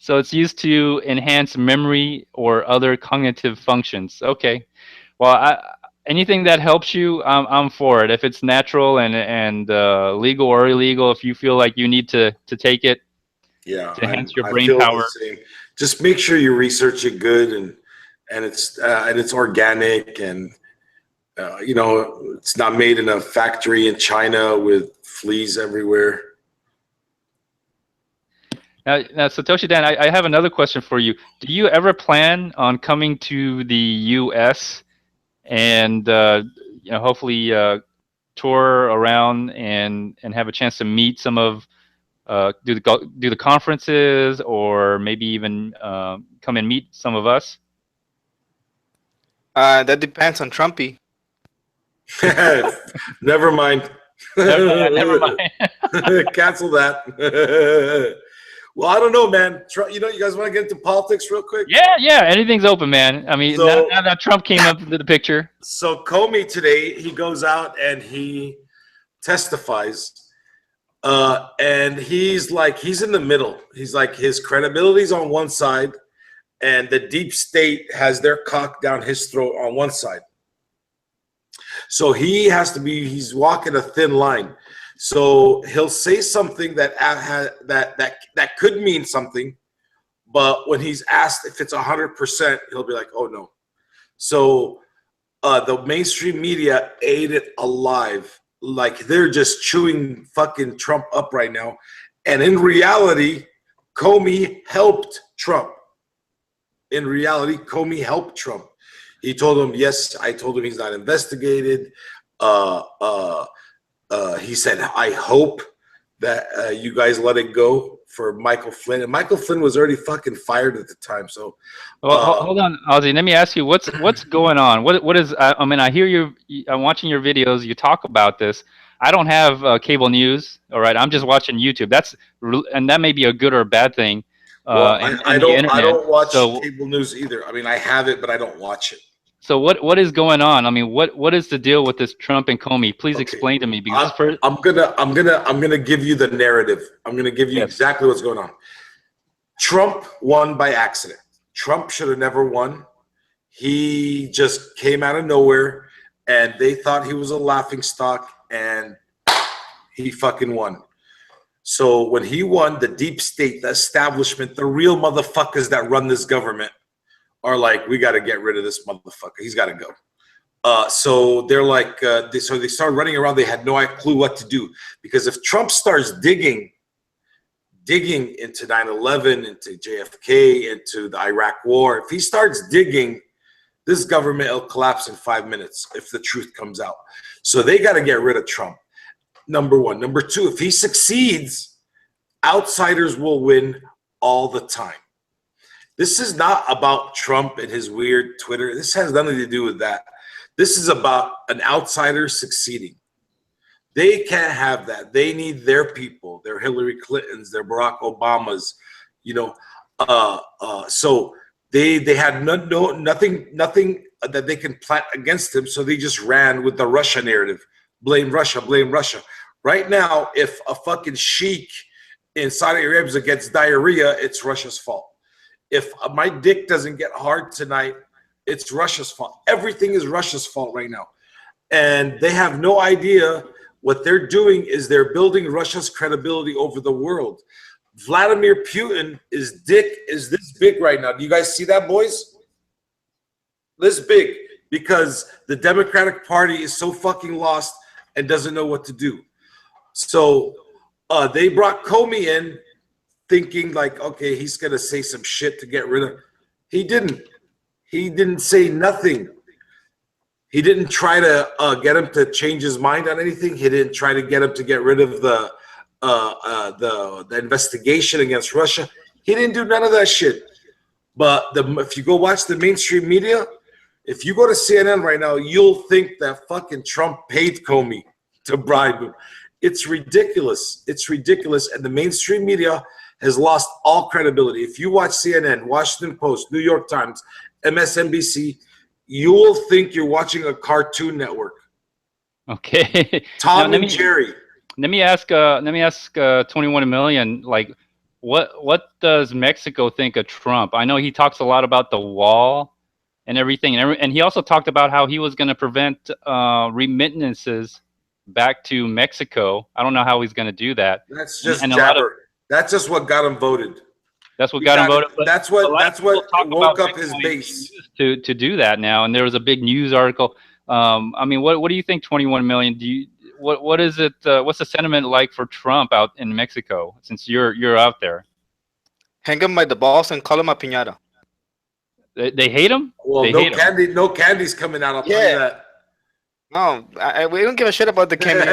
So it's used to enhance memory or other cognitive functions. Okay. Well, anything that helps you, I'm for it. If it's natural and legal or illegal, if you feel like you need to take it, yeah, to enhance your I brain feel power. The same. Just make sure you research it good and it's organic and it's not made in a factory in China with fleas everywhere. Now, Satoshi Dan, I have another question for you. Do you ever plan on coming to the U.S. and hopefully tour around and have a chance to meet some of do the conferences or maybe even come and meet some of us? That depends on Trumpy. Never mind. Never mind. Cancel that. Well, I don't know, man. You guys want to get into politics real quick? Yeah. Anything's open, man. I mean, now that Trump came up into the picture. So Comey today, he goes out and he testifies. And he's in the middle. He's like, his credibility's on one side and the deep state has their cock down his throat on one side. So he's walking a thin line. So he'll say something that could mean something, but when he's asked if it's 100%, he'll be like, "Oh no." So the mainstream media ate it alive. Like they're just chewing fucking Trump up right now. And in reality, Comey helped Trump. In reality, Comey helped Trump. He told him, yes, I told him he's not investigated. He said, I hope that you guys let it go for Michael Flynn. And Michael Flynn was already fucking fired at the time. So, hold on, Ozzy. Let me ask you, what's going on? What is? I mean, I hear you. I'm watching your videos. You talk about this. I don't have cable news. All right, I'm just watching YouTube. And that may be a good or a bad thing. I don't watch cable news either. I mean, I have it, but I don't watch it. So what is going on? I mean, what is the deal with this Trump and Comey? Please explain to me. Because I'm gonna give you the narrative. I'm gonna give you exactly what's going on. Trump won by accident. Trump should have never won. He just came out of nowhere, and they thought he was a laughingstock, and he fucking won. So when he won, the deep state, the establishment, the real motherfuckers that run this government are like, we got to get rid of this motherfucker. He's got to go. So they're like, so they started running around. They had no clue what to do, because if Trump starts digging into 9/11, into JFK, into the Iraq War, if he starts digging, this government will collapse in 5 minutes if the truth comes out. So they got to get rid of Trump. Number one. Number two, if he succeeds, outsiders will win all the time. This is not about Trump and his weird Twitter. This has nothing to do with that. This is about an outsider succeeding. They can't have that. They need their people, their Hillary Clintons, their Barack Obamas, you know. So they had nothing that they can plant against him. So they just ran with the Russia narrative. Blame Russia, blame Russia. Right now, if a fucking sheik in Saudi Arabia gets diarrhea, it's Russia's fault. If my dick doesn't get hard tonight, it's Russia's fault. Everything is Russia's fault right now. And they have no idea what they're doing is they're building Russia's credibility over the world. Vladimir Putin, his dick is this big right now. Do you guys see that, boys? This big, because the Democratic Party is so fucking lost and doesn't know what to do. So they brought Comey in thinking like, okay, he's going to say some shit to get rid of. He didn't. He didn't say nothing. He didn't try to get him to change his mind on anything. He didn't try to get him to get rid of the investigation against Russia. He didn't do none of that shit. But if you go watch the mainstream media, if you go to CNN right now, you'll think that fucking Trump paid Comey to bribe him. It's ridiculous. It's ridiculous. And the mainstream media has lost all credibility. If you watch CNN, Washington Post, New York Times, MSNBC, you will think you're watching a Cartoon Network. Okay. Tom and Jerry. Let me ask 21 million, like, what does Mexico think of Trump? I know he talks a lot about the wall and everything, and he also talked about how he was going to prevent remittances back to Mexico. I don't know how he's going to do that. That's just jabber. That's just what got him voted. That's what got him voted. That's what woke up his base to do that now. And there was a big news article. I mean, what do you think? 21 million. What is it? What's the sentiment like for Trump out in Mexico? Since you're out there, hang him by the balls and call him a piñata. They hate him. Well, no candy's coming out. I'll tell you that. No, we don't give a shit about the candy.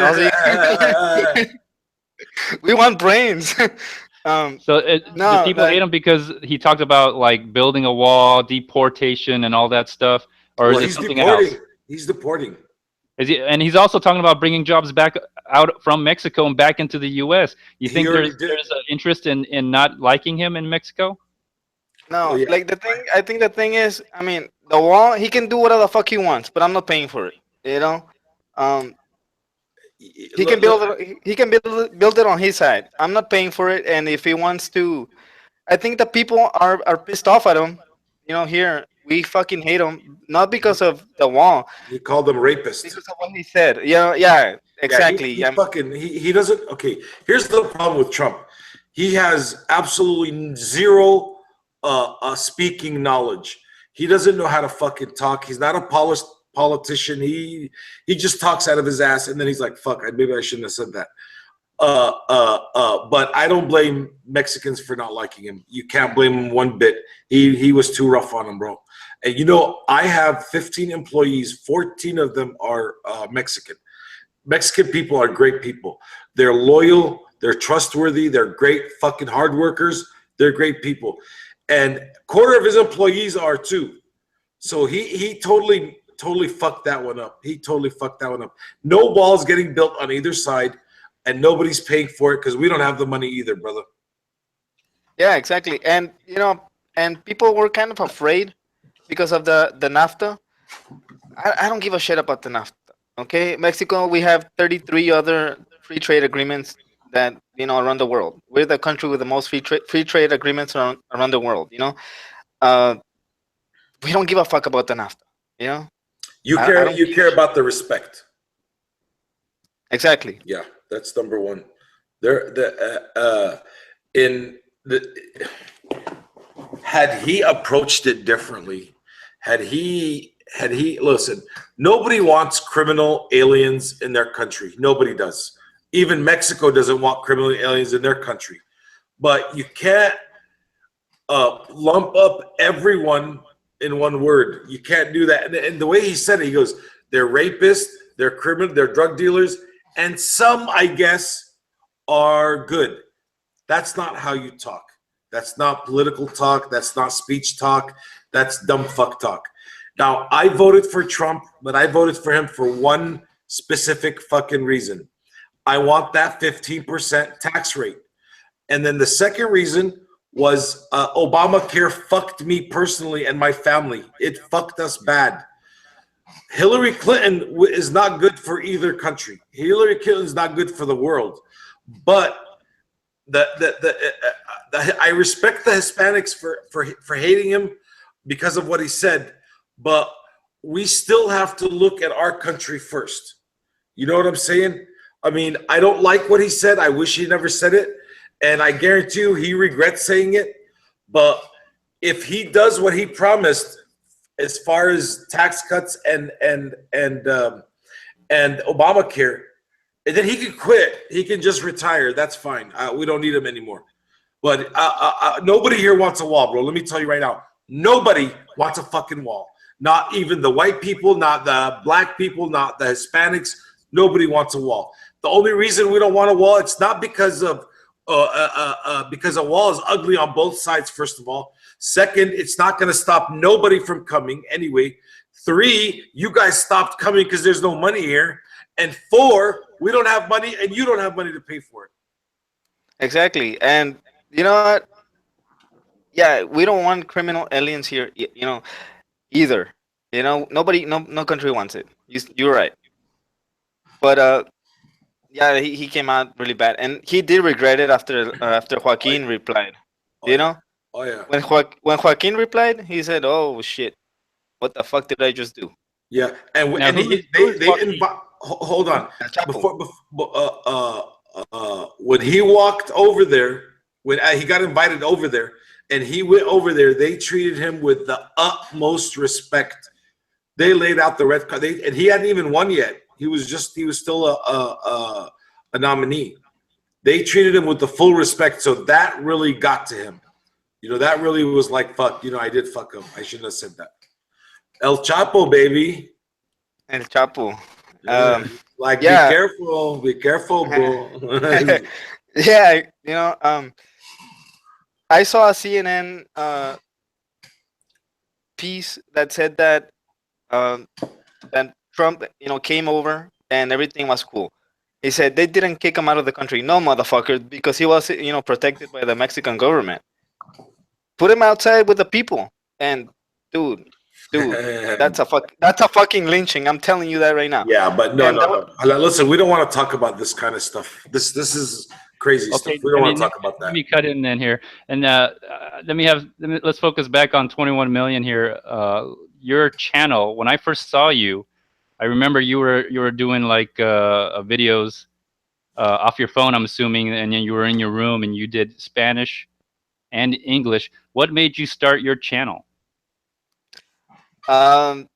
We want brains. The people hate him because he talked about like building a wall, deportation, and all that stuff, or is it something else? He's deporting. Is he? And he's also talking about bringing jobs back out from Mexico and back into the U.S. You think there's an interest in not liking him in Mexico? No, like I think the thing is, I mean, the wall, he can do whatever the fuck he wants, but I'm not paying for it. You know, he can build it on his side. I'm not paying for it, and if he wants to, I think the people are pissed off at him. You know, here we fucking hate him, not because of the wall. He called them rapists because of what he said. Yeah, exactly. He doesn't. Okay, here's the problem with Trump. He has absolutely zero speaking knowledge. He doesn't know how to fucking talk. He's not a polished politician. He just talks out of his ass, and then he's like, fuck, maybe I shouldn't have said that. But I don't blame Mexicans for not liking him. You can't blame him one bit. He was too rough on him, bro. And you know, I have 15 employees. 14 of them are Mexican. Mexican people are great people. They're loyal. They're trustworthy. They're great fucking hard workers. They're great people. And a quarter of his employees are too. So he totally fucked that one up. He totally fucked that one up. No walls getting built on either side, and nobody's paying for it because we don't have the money either, brother. Yeah, exactly. And you know, and people were kind of afraid because of the NAFTA. I don't give a shit about the NAFTA. Okay, Mexico, we have 33 other free trade agreements that, you know, around the world. We're the country with the most free trade agreements around the world. You know, we don't give a fuck about the NAFTA. You know, you care about the respect. Exactly. Yeah, that's number one. There, in the had he approached it differently, had he listen, nobody wants criminal aliens in their country. Nobody does. Even Mexico doesn't want criminal aliens in their country. But you can't lump up everyone in one word. You can't do that. And the way he said it, he goes, they're rapists, they're criminal, they're drug dealers, and some, I guess, are good. That's not how you talk. That's not political talk. That's not speech talk. That's dumb fuck talk. Now, I voted for Trump, but I voted for him for one specific fucking reason. I want that 15% tax rate. And then the second reason was Obamacare fucked me personally and my family. It fucked us bad. Hillary Clinton is not good for either country. Hillary Clinton is not good for the world. But I respect the Hispanics for hating him because of what he said, but we still have to look at our country first. You know what I'm saying? I mean, I don't like what he said. I wish he never said it, and I guarantee you he regrets saying it. But if he does what he promised, as far as tax cuts and Obamacare, and then he can quit. He can just retire. That's fine. We don't need him anymore. But nobody here wants a wall, bro. Let me tell you right now. Nobody wants a fucking wall. Not even the white people, not the black people, not the Hispanics. Nobody wants a wall. The only reason we don't want a wall, it's not because a wall is ugly on both sides, first of all. Second, it's not going to stop nobody from coming anyway. 3, you guys stopped coming because there's no money here. And 4, we don't have money and you don't have money to pay for it. Exactly. And you know what? Yeah, we don't want criminal aliens here, either. Nobody, no country wants it. You're right. But yeah, he came out really bad, and he did regret it after Joaquin replied. You know, Oh yeah. when Joaquin replied, he said, "Oh shit, what the fuck did I just do?" Yeah, and Now, hold on. El Chapo. When he walked over there, when he got invited over there, and he went over there, they treated him with the utmost respect. They laid out the red card, and he hadn't even won yet. He was still a nominee. They treated him with the full respect, so that really got to him. That really was like, fuck. I did fuck him. I shouldn't have said that. El Chapo, baby. El Chapo. Yeah. Yeah. Be careful, bro. Yeah, I saw a CNN piece that said that that Trump, came over and everything was cool. He said they didn't kick him out of the country, no motherfucker, because he was, protected by the Mexican government. Put him outside with the people, and dude, that's a fucking lynching. I'm telling you that right now. Yeah, but no. Listen, we don't want to talk about this kind of stuff. This is crazy stuff. We don't want to talk about that. Let me cut in then here, and let's focus back on 21 million here. Your channel. When I first saw you, I remember you were doing like videos off your phone, I'm assuming, and then you were in your room and you did Spanish and English. What made you start your channel? The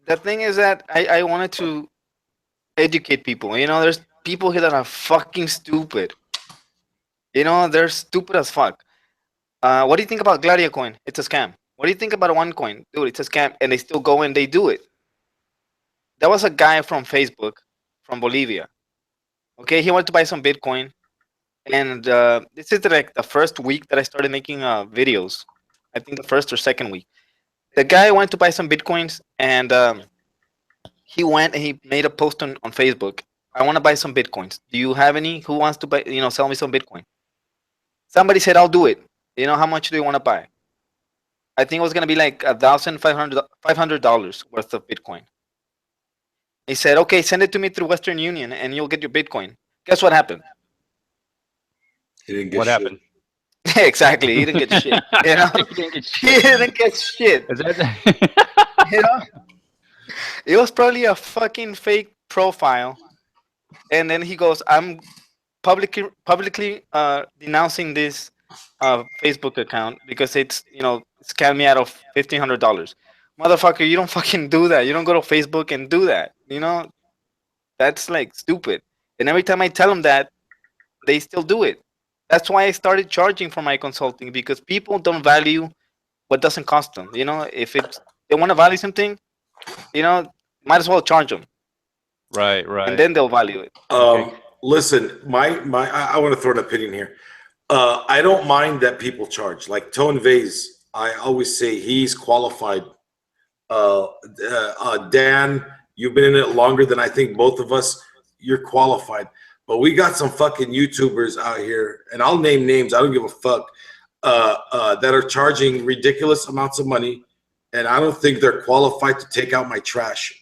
thing is that I wanted to educate people. There's people here that are fucking stupid. They're stupid as fuck. What do you think about Gladio coin? It's a scam. What do you think about OneCoin? Dude, it's a scam, and they still go and they do it. There was a guy from Facebook, from Bolivia. Okay, he wanted to buy some Bitcoin, and this is like the first week that I started making videos. I think the first or second week. The guy went to buy some Bitcoins, and he went and he made a post on Facebook. I want to buy some Bitcoins. Do you have any? Who wants to buy? Sell me some Bitcoin. Somebody said, "I'll do it." How much do you want to buy? I think it was gonna be like $1,500 worth of Bitcoin. He said, "Okay, send it to me through Western Union, and you'll get your Bitcoin." Guess what happened? He didn't get What shit. happened? Exactly, he didn't get shit. He didn't get shit. Is that It was probably a fucking fake profile. And then he goes, publicly denouncing this Facebook account because it's scammed me out of $1,500. Motherfucker, you don't fucking do that. You don't go to Facebook and do that. That's like stupid. And every time I tell them that, they still do it. That's why I started charging for my consulting, because people don't value what doesn't cost them. If they want to value something, might as well charge them, Right, and right. then they'll value it. Okay. Listen, I want to throw an opinion here. I don't mind that people charge. Like Tone Vase, I always say he's qualified. Dan, you've been in it longer than I think both of us. You're qualified. But we got some fucking YouTubers out here, and I'll name names. I don't give a fuck. That are charging ridiculous amounts of money, and I don't think they're qualified to take out my trash.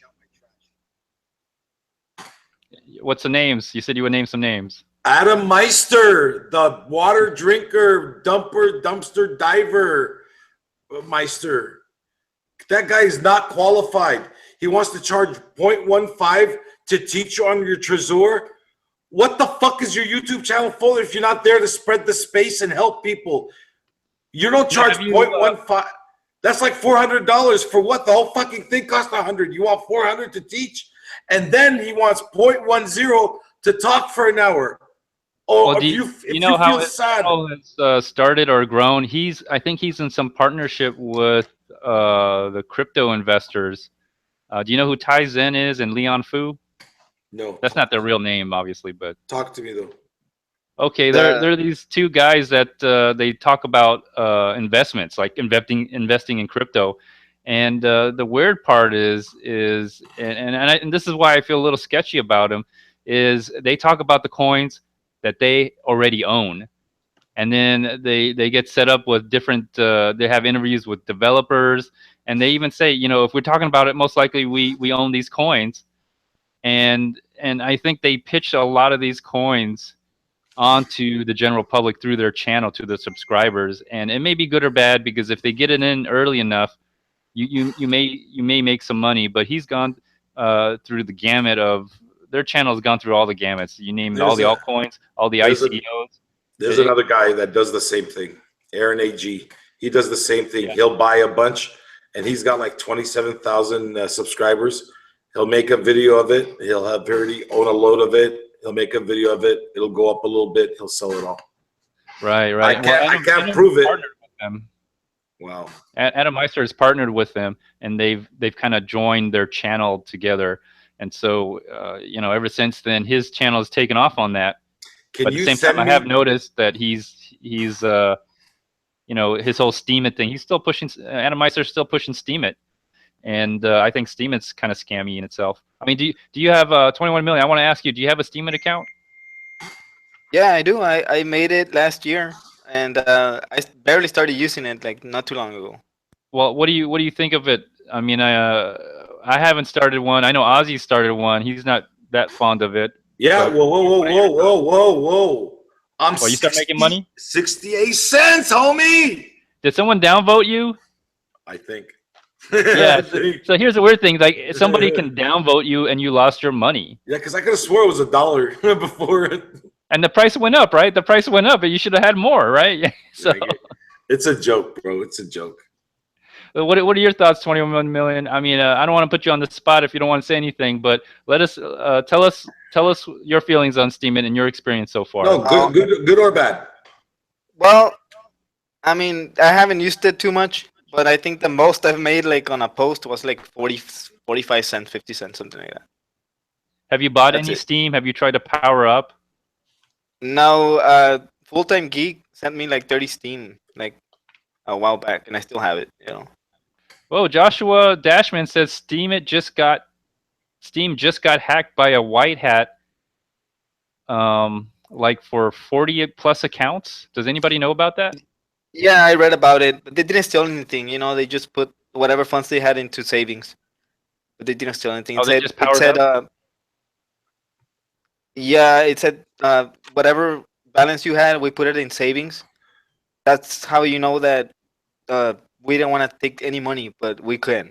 What's the names? You said you would name some names. Adam Meister, the water drinker, dumpster diver Meister. That guy is not qualified. He wants to charge 0.15 to teach you on your Trezor. What the fuck is your YouTube channel for if you're not there to spread the space and help people? You don't charge 0.15. That's like $400 for what? The whole fucking thing costs $100. You want $400 to teach? And then he wants 0.10 to talk for an hour. Oh, Well, if you you know how feel his sad. channel has started or grown? I think he's in some partnership with the crypto investors. Do you know who Tai Zen is and Leon Fu? No. That's not their real name, obviously, but Talk to me, though. okay, they're these two guys that they talk about investments, like investing in crypto. And the weird part is and this is why I feel a little sketchy about them, is they talk about the coins that they already own, and then they get set up with different. They have interviews with developers, and they even say, if we're talking about it, most likely we own these coins, and I think they pitch a lot of these coins onto the general public through their channel to the subscribers, and it may be good or bad, because if they get it in early enough, you may make some money. But he's gone through the gamut of their channel, has gone through all the gamuts. You name it, all the altcoins, all the ICOs. There's another guy that does the same thing, Aaron AG. He does the same thing. Yeah. He'll buy a bunch, and he's got like 27,000 subscribers. He'll make a video of it. He'll have already own a load of it. He'll make a video of it. It'll go up a little bit. He'll sell it all. Right. I can't prove it. Partnered with them. Wow. Adam Meister has partnered with them, and they've kind of joined their channel together. And so, ever since then, his channel has taken off on that. Can But at you the same send time, me? I have noticed that he's his whole Steam It thing. He's still pushing. Adam Meister's still pushing Steam It, and I think Steam It's kind of scammy in itself. I mean, do you have 21 million? I want to ask you, do you have a Steam It account? Yeah, I do. I made it last year, and I barely started using it like not too long ago. Well, what do you think of it? I mean, I haven't started one. I know Ozzy started one. He's not that fond of it. Yeah. But- Whoa. I'm Well, you start making money? 68 cents, homie. Did someone downvote you? I think. Yeah. I think. So here's the weird thing: like, somebody can downvote you, and you lost your money. Yeah, because I could have swore it was $1 before. And the price went up, right? The price went up, but you should have had more, right? So, It's a joke, bro. It's a joke. what are your thoughts? 21 million. I mean, I don't want to put you on the spot if you don't want to say anything, but let us tell us your feelings on Steam It and your experience so far. No, good or bad. Well, I mean, I haven't used it too much, but I think the most I've made like on a post was like 45 cents, 50 cents, something like that. Have you bought That's any it. Steam? Have you tried to power up? No, Full Time Geek sent me like 30 Steam like a while back, and I still have it. Whoa, Joshua Dashman says Steam just got hacked by a white hat, like for 40 plus accounts. Does anybody know about that? Yeah, I read about it, but they didn't steal anything. They just put whatever funds they had into savings, but they didn't steal anything. Oh, they just powered up? Yeah, it said whatever balance you had, we put it in savings. That's how you know that we didn't want to take any money, but we can.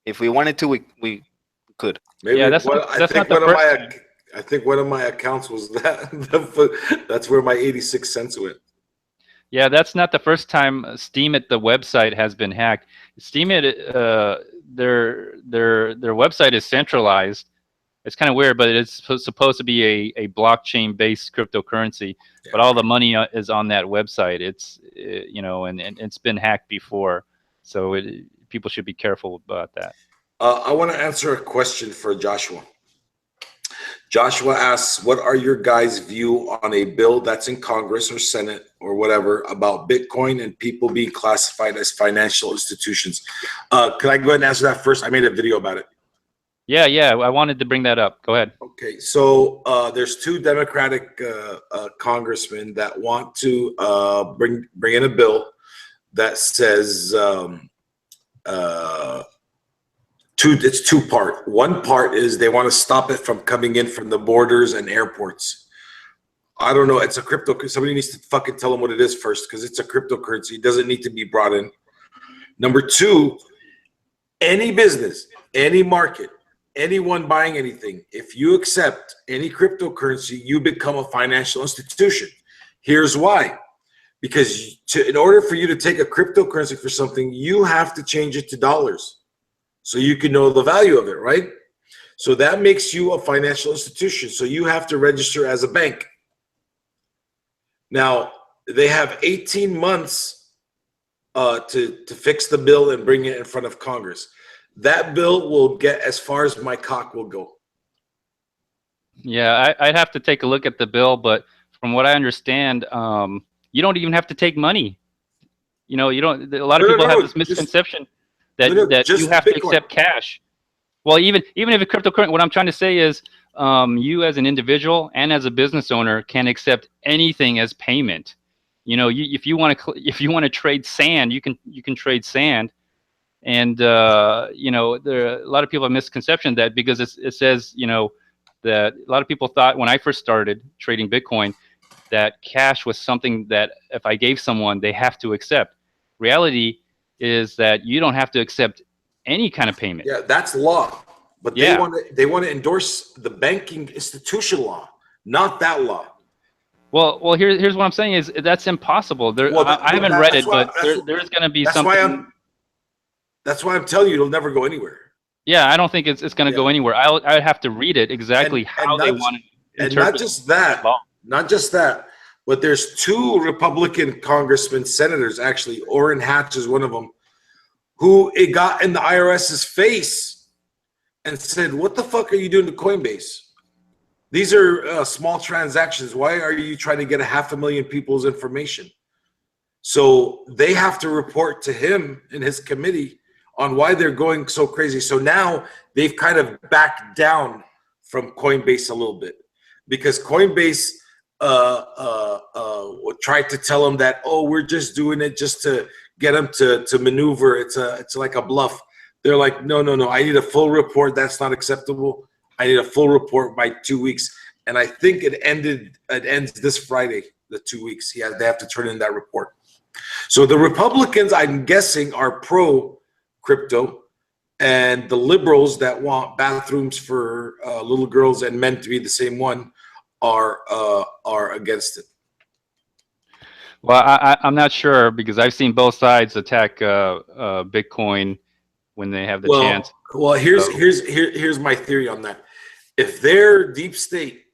If we wanted to, we could. Maybe Yeah, that's not the first time. I think one of my accounts was that. That's where my 86 cents went. Yeah, that's not the first time Steemit, the website, has been hacked. Steemit, their website is centralized. It's kind of weird, but it's supposed to be a blockchain-based cryptocurrency. Yeah, but all the money is on that website. It's you know, and it's been hacked before, so people should be careful about that. I want to answer a question for Joshua. Joshua asks, what are your guys' view on a bill that's in Congress or Senate or whatever about Bitcoin and people being classified as financial institutions? Can I go ahead and answer that first? I made a video about it. Yeah, I wanted to bring that up. Go ahead. Okay, so there's two Democratic congressmen that want to bring in a bill that says it's two-part. One part is they want to stop it from coming in from the borders and airports. I don't know. It's a crypto. Somebody needs to fucking tell them what it is first, because it's a cryptocurrency. It doesn't need to be brought in. Number two, any business, any market, anyone buying anything, if you accept any cryptocurrency, you become a financial institution. Here's why. Because in order for you to take a cryptocurrency for something, you have to change it to dollars so you can know the value of it, right? So that makes you a financial institution. So you have to register as a bank. Now, they have 18 months to fix the bill and bring it in front of Congress. That bill will get as far as my cock will go. Yeah, I'd have to take a look at the bill, but from what I understand, you don't even have to take money. You know, you don't. A lot of people have this misconception that you have to accept cash. Well, even if a cryptocurrency, what I'm trying to say is, you as an individual and as a business owner can accept anything as payment. You know, if you want to trade sand, you can trade sand. And you know, there are a lot of people have misconception that because it says, you know, that a lot of people thought when I first started trading Bitcoin that cash was something that if I gave someone, they have to accept. Reality is that you don't have to accept any kind of payment. Yeah, that's law. But they want to endorse the banking institution law, not that law. Well, here's what I'm saying is that's impossible. I haven't read it, but there's going to be something. That's why I'm telling you, it'll never go anywhere. Yeah, I don't think it's going to go anywhere. I have to read it exactly how they want to interpret. And not just that, but there's two Republican congressmen, senators, actually, Orrin Hatch is one of them, who it got in the IRS's face and said, what the fuck are you doing to Coinbase? These are small transactions. Why are you trying to get 500,000 people's information? So they have to report to him and his committee on why they're going so crazy. So now they've kind of backed down from Coinbase a little bit because Coinbase tried to tell them that, oh, we're just doing it just to get them to maneuver. It's like a bluff. They're like, no. I need a full report. That's not acceptable. I need a full report by 2 weeks. And I think it ends this Friday, the 2 weeks. Yeah, they have to turn in that report. So the Republicans, I'm guessing, are pro crypto, and the liberals that want bathrooms for little girls and men to be the same one are against it. Well, I'm not sure because I've seen both sides attack Bitcoin when they have the chance. Well, here's my theory on that. If they're deep state,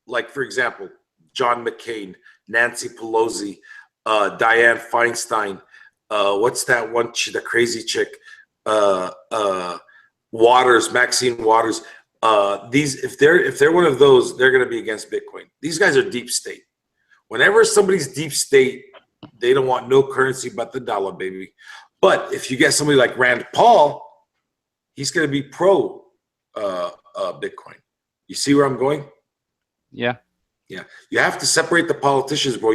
like for example, John McCain, Nancy Pelosi, Dianne Feinstein, what's that one? The crazy chick, Waters, Maxine Waters. If they're one of those, they're going to be against Bitcoin. These guys are deep state. Whenever somebody's deep state, they don't want no currency but the dollar, baby. But if you get somebody like Rand Paul, he's going to be pro Bitcoin. You see where I'm going? Yeah. Yeah, you have to separate the politicians, bro.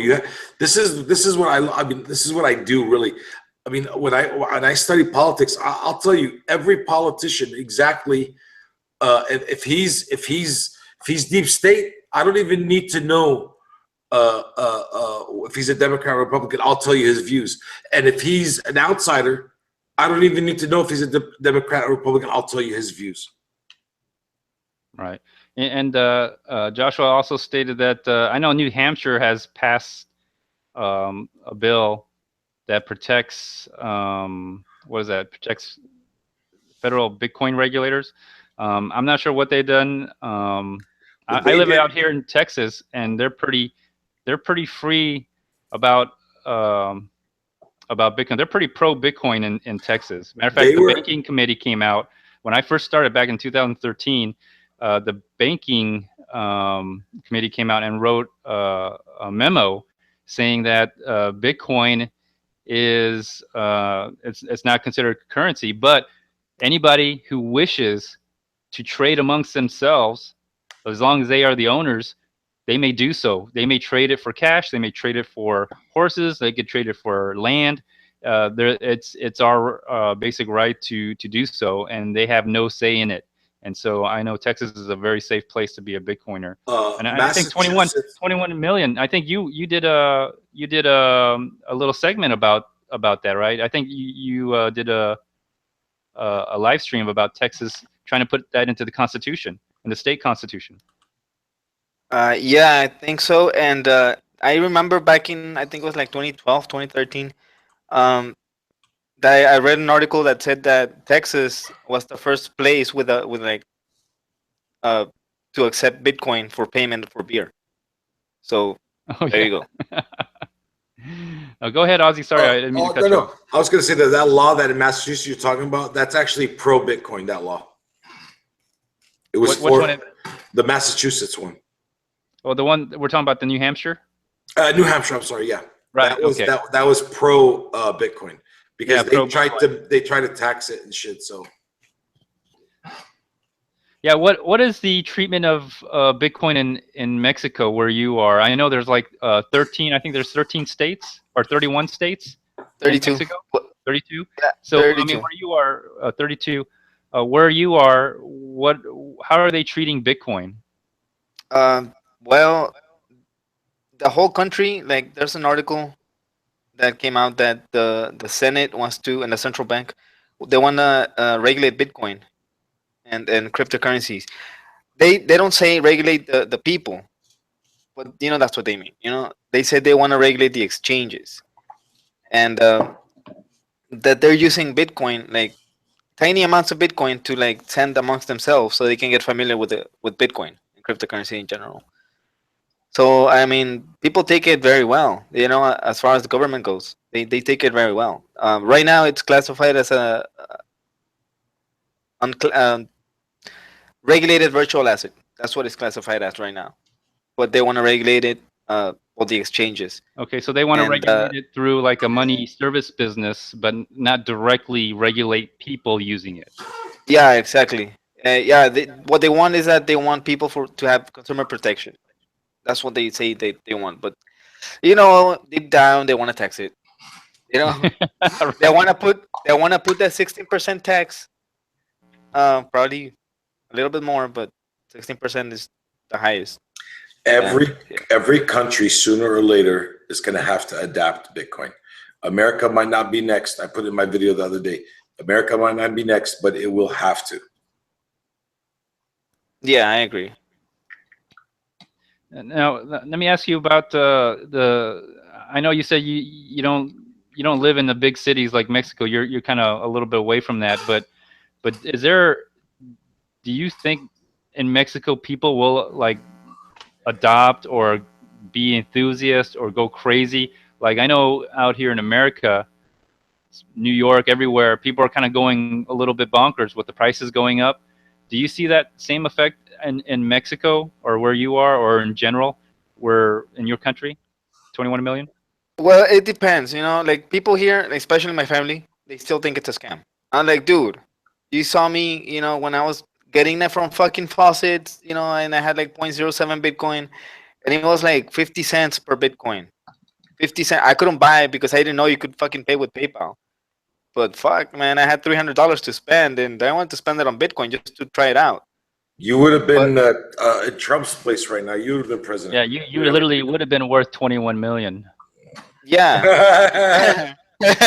This is what I mean. This is what I do, really. I mean, when I study politics, I'll tell you every politician exactly. If he's deep state, I don't even need to know if he's a Democrat or Republican. I'll tell you his views. And if he's an outsider, I don't even need to know if he's a Democrat or Republican. I'll tell you his views. Right. And Joshua also stated that I know New Hampshire has passed a bill that protects what is that? Protects federal Bitcoin regulators. I'm not sure what they've done. But I they live did. out here in Texas, and they're pretty free about um, about Bitcoin. They're pretty pro Bitcoin in Texas. Matter of fact, They the were. banking committee came out when I first started back in 2013. The banking committee came out and wrote a memo saying that Bitcoin is it's not considered currency, but anybody who wishes to trade amongst themselves, as long as they are the owners, they may do so. They may trade it for cash. They may trade it for horses. They could trade it for land. It's our basic right to do so, and they have no say in it. And so I know Texas is a very safe place to be a Bitcoiner. And I think Massachusetts. 21 million. I think you did a little segment about that, right? I think you did a live stream about Texas trying to put that into the Constitution, in the state constitution. Yeah, I think so. And I remember back in, I think it was like 2012, 2013, that I read an article that said that Texas was the first place with like uh to accept Bitcoin for payment for beer. So Oh there yeah. you go. Go ahead, Ozzy. Sorry, I didn't mean to No, cut you no. off. I was going to say that that law that in Massachusetts you're talking about, that's actually pro Bitcoin. That law. It was Which one? for the Massachusetts one. Oh, the one we're talking about, the New Hampshire. New Hampshire. I'm sorry. Yeah, Right. Okay. that was pro Bitcoin Yeah. because Pro Bitcoin. they tried to tax it and shit. So Yeah. What is the treatment of Bitcoin in Mexico where you are? I know there's like 13. I think there's 13 states or 31 states in 32. Mexico. 32. Yeah, So I mean, 32. where you are, 32. Where you are, what? How are they treating Bitcoin? Well, the whole country, like, there's an article that came out that the Senate wants to, and the central bank, they want to regulate Bitcoin and cryptocurrencies. They don't say regulate the people, but that's what they mean. They said they want to regulate the exchanges, and that they're using Bitcoin, like tiny amounts of Bitcoin, to like send amongst themselves so they can get familiar with Bitcoin and cryptocurrency in general. So I mean, people take it very well. As far as the government goes, they take it very well. Right now, it's classified as a regulated virtual asset. That's what it's classified as right now. But they want to regulate it, all the exchanges. Okay, so they want to And regulate it through like a money service business, but not directly regulate people using it. yeah, exactly. Yeah, what they want is that they want people to have consumer protection. That's what they say they want. But deep down, they want to tax it. You know, they Right. want to put that 16% tax. Probably a little bit more, but 16% is the highest. every And yeah. every country sooner or later is going to have to adapt Bitcoin. America might not be next. I put it in my video the other day. America might not be next, but it will have to. Yeah, I agree. Now, let me ask you about the. I know you said you don't live in the big cities like Mexico. You're kind of a little bit away from that, but is there? Do you think in Mexico people will like adopt or be enthusiasts or go crazy? Like I know out here in America, New York, everywhere, people are kind of going a little bit bonkers with the prices going up. Do you see that same effect in Mexico or where you are or in general, where in your country, 21 million? Well, it depends. Like people here, especially my family, they still think it's a scam. I'm like, dude, you saw me, when I was getting that from fucking faucets, and I had like 0.07 Bitcoin, and it was like 50 cents per Bitcoin. 50 cents. I couldn't buy it because I didn't know you could fucking pay with PayPal. But fuck, man, I had $300 to spend, and I wanted to spend it on Bitcoin just to try it out. You would have But been in Trump's place right now. You would have been president. Yeah, you literally would have been worth 21 million. yeah,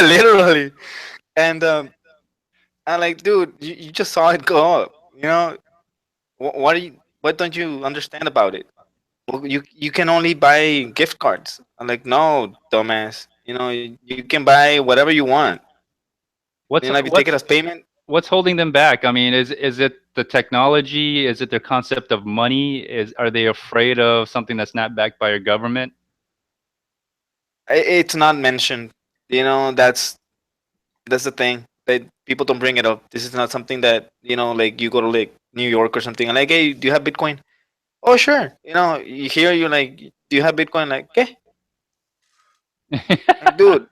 literally. And I'm like, dude, you just saw it go up. What are you? What don't you understand about it? Well, you can only buy gift cards. I'm like, no, dumbass. You can buy whatever you want. What's If you take it what's as payment, what's holding them back? I mean, is it the technology? Is it their concept of money? Are they afraid of something that's not backed by a government? it's not mentioned. That's the thing that people don't bring it up. This is not something that like you go to like New York or something and like, hey, do you have Bitcoin? Oh, sure. You hear you like, do you have Bitcoin? Like, okay, like, dude,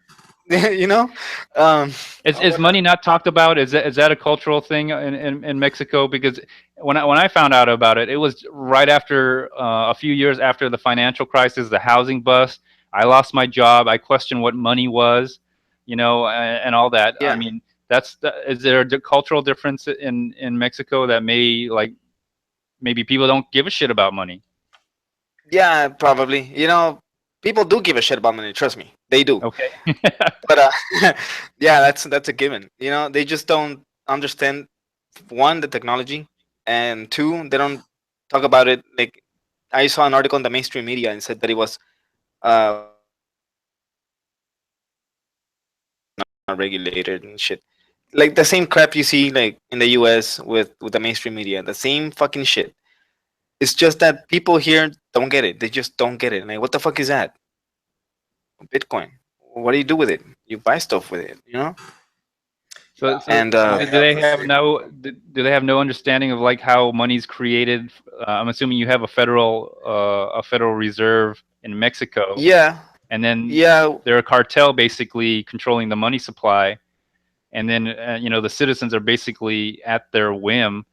you know, um, Is money not talked about? Is that a cultural thing in Mexico? Because when I found out about it, it was right after a few years after the financial crisis, the housing bust. I lost my job. I questioned what money was, and all that. I yeah, mean, is there a cultural difference in Mexico that maybe people don't give a shit about money? yeah, probably. People do give a shit about money. Trust me, they do. Okay. But yeah, that's a given. They just don't understand, one, the technology, and two, they don't talk about it. Like, I saw an article in the mainstream media and said that it was not regulated and shit. Like the same crap you see like in the U.S. with the mainstream media, the same fucking shit. It's just that people here don't get it. They just don't get it. Like, what the fuck is that? Bitcoin. What do you do with it? You buy stuff with it. So, so And do they have no understanding of like how money's created? I'm assuming you have a federal reserve in Mexico, yeah, and then yeah, they're a cartel basically controlling the money supply, and then the citizens are basically at their whim,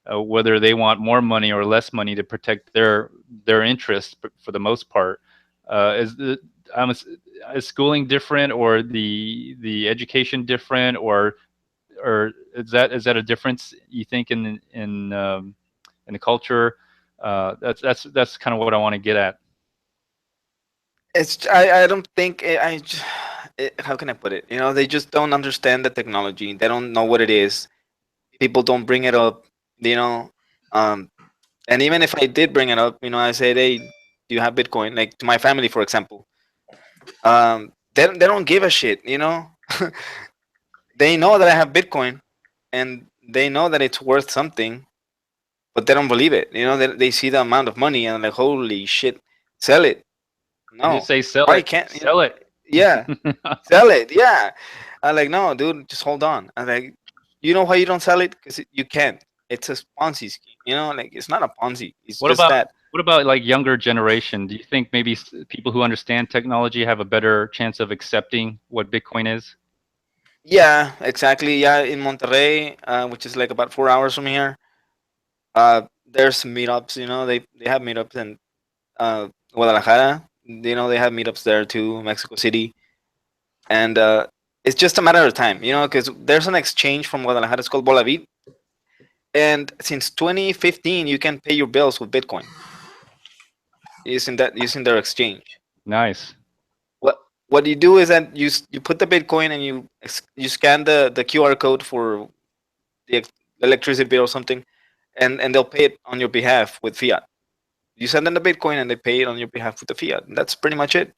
whether they want more money or less money to protect their interests for the most part. Is the um, is, is schooling different, or the education different, or is that a difference you think in the culture? That's kind of what I want to get at. I don't think how can I put it? They just don't understand the technology. They don't know what it is. People don't bring it up. You know, um, and even if I did bring it up, I said, hey, do you have Bitcoin? Like, to my family, for example, they don't give a shit. They know that I have Bitcoin, and they know that it's worth something, but they don't believe it. They see the amount of money and like, holy shit, sell it. I just No, say sell why it, can't sell it. Yeah, sell it. Yeah, I'm like, no, dude, just hold on. I'm like, you know why you don't sell it? Because you can't. It's a Ponzi scheme. Like, it's not a Ponzi. It's What just about that. what about like younger generation? Do you think maybe people who understand technology have a better chance of accepting what Bitcoin is? Yeah, exactly. Yeah, in Monterrey, which is like about 4 hours from here, there's meetups. They have meetups in Guadalajara. They have meetups there too, Mexico City, and it's just a matter of time. Because there's an exchange from Guadalajara. It's called Bolavit, and since 2015, you can pay your bills with Bitcoin using their exchange. Nice. What you do is that you put the Bitcoin and you scan the QR code for the electricity bill or something, and they'll pay it on your behalf with fiat. You send them the Bitcoin and they pay it on your behalf with the fiat. And that's pretty much it.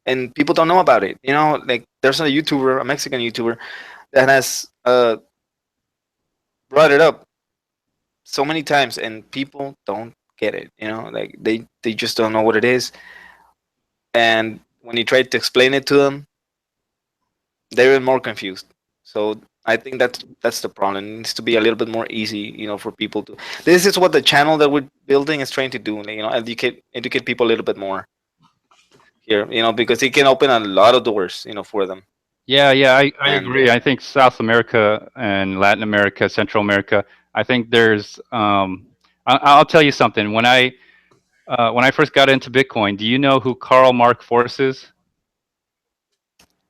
And people don't know about it. Like, there's a Mexican YouTuber, that has brought it up so many times, and people don't get it. Like, they just don't know what it is. And when you try to explain it to them, they're even more confused. So I think that's the problem. It needs to be a little bit more easy, for people to. This is what the channel that we're building is trying to do. Like, educate people a little bit more here. Because it can open a lot of doors, for them. Yeah, yeah, I And agree. I think South America and Latin America, Central America, I think there's I'll tell you something. When I first got into Bitcoin, do you know who Karl Mark Force is?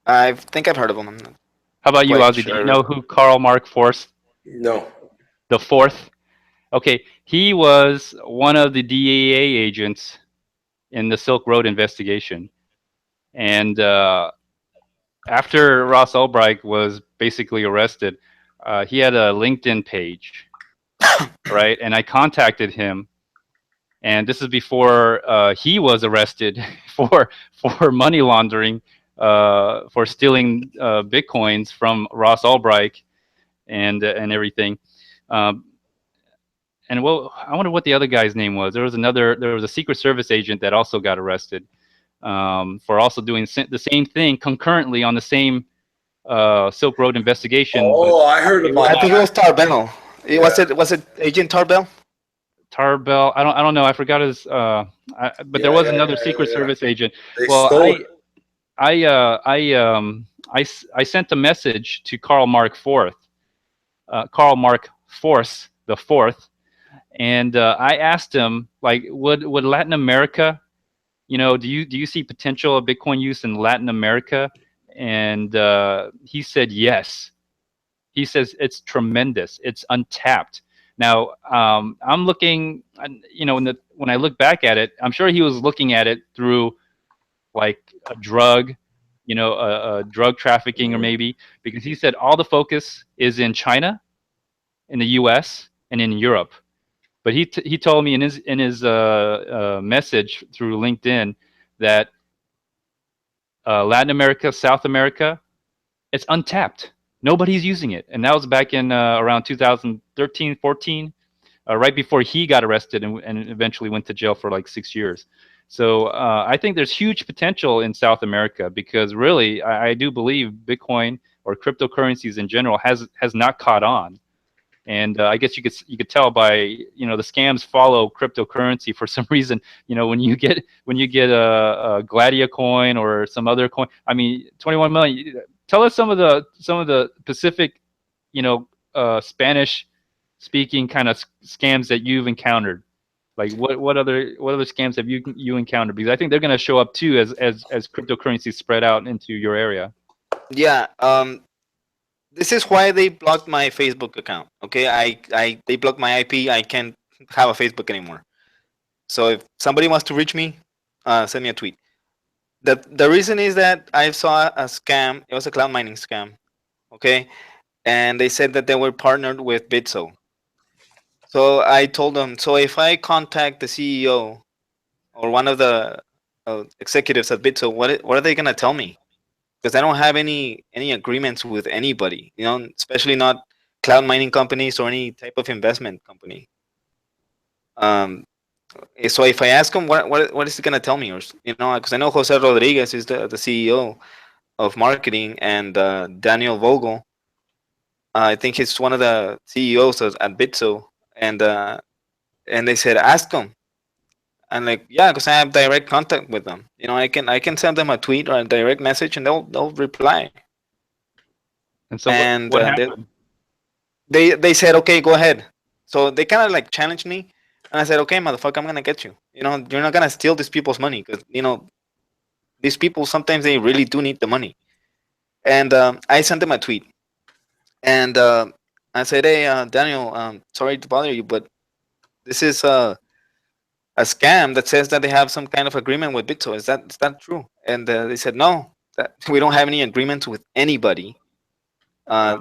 I think I've heard of them. I'm not How about you, quite Ozzy? Do you sure. know who Karl Mark Force No. the fourth? Okay, he was one of the DEA agents in the Silk Road investigation, and after Ross Ulbricht was basically arrested, he had a LinkedIn page, right? And I contacted him, and this is before he was arrested for money laundering, for stealing bitcoins from Ross Ulbricht and everything. Um, and well, I wonder what the other guy's name was. There was a Secret Service agent that also got arrested for also doing the same thing concurrently on the same Silk Road investigation. But Oh, I heard they were about I think it not was Tarbell. Yeah. Was it Agent Tarbell? Tarbell. I don't know. I forgot his. But there Yeah, was yeah, another yeah, Secret yeah, yeah. Service agent. They Well, stole it. I sent a message to Karl Mark Force the fourth, and I asked him, like, would Latin America, do you see potential of Bitcoin use in Latin America? And he said yes. He says it's tremendous. It's untapped. Now, I'm looking, when I look back at it, I'm sure he was looking at it through like a drug, a drug trafficking, or maybe because he said all the focus is in China, in the U.S., and in Europe. But he told me in his message through LinkedIn that Latin America, South America, it's untapped. Nobody's using it, and that was back in around 2013, 14, right before he got arrested and eventually went to jail for like 6 years. So I think there's huge potential in South America because really, I do believe Bitcoin or cryptocurrencies in general has not caught on. And I guess you could tell by the scams follow cryptocurrency for some reason. When you get a Gladia coin or some other coin. I mean, 21 million. Tell us some of the Pacific, Spanish speaking kind of scams that you've encountered. Like what other scams have you encountered? Because I think they're going to show up too as cryptocurrencies spread out into your area. Yeah. This is why they blocked my Facebook account. Okay, they blocked my IP. I can't have a Facebook anymore. So if somebody wants to reach me, send me a tweet. The reason is that I saw a scam. It was a cloud mining scam. Okay, and they said that they were partnered with Bitso. So I told them, so if I contact the CEO or one of the executives at Bitso, what are they gonna tell me? Because I don't have any agreements with anybody, especially not cloud mining companies or any type of investment company. Um, so if I ask him, what is he gonna tell me, or because I know Jose Rodriguez is the CEO of marketing, and Daniel Vogel, I think he's one of the CEOs at Bitso, and they said ask him. And like, yeah, because I have direct contact with them. I can send them a tweet or a direct message, and they'll reply. And so And what happened? they said, okay, go ahead. So they kind of like challenged me, and I said, okay, motherfucker, I'm gonna get you. You're not gonna steal these people's money because these people sometimes they really do need the money. And I sent them a tweet, and I said, hey, Daniel, sorry to bother you, but this is a scam that says that they have some kind of agreement with Bitso. Is that true? And they said no, that we don't have any agreements with anybody uh,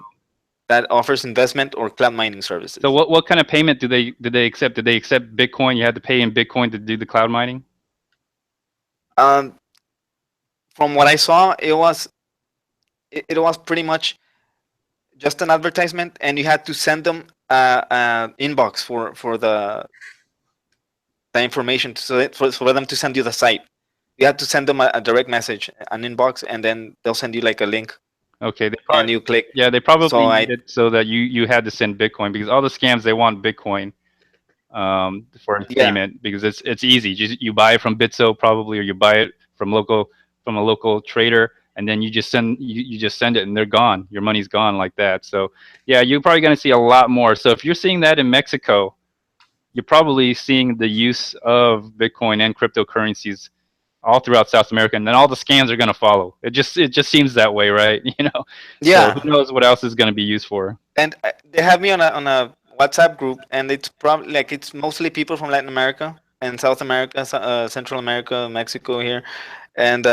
that offers investment or cloud mining So services. what kind of payment did they accept? Did they accept Bitcoin? You had to pay in Bitcoin to do the cloud mining? Um, from what I saw, it was pretty much just an advertisement, and you had to send them inbox for the information for them to send you the site. You have to send them a direct message, an inbox, and then they'll send you like a link, Okay, and you click. they So probably I made it so that you had to send Bitcoin because all the scams they want Bitcoin for yeah payment because it's easy. You buy it from Bitso probably, or you buy it from a local trader, and then you just send it and they're gone. Your money's gone like that. So yeah, you're probably going to see a lot more. So if you're seeing that in Mexico, you're probably seeing the use of Bitcoin and cryptocurrencies all throughout South America, and then all the scams are going to follow. It just seems that way, right? So yeah who knows what else is going to be used for? and they have me on a WhatsApp group, and it's probably like it's mostly people from Latin America and South America, Central America, Mexico here, and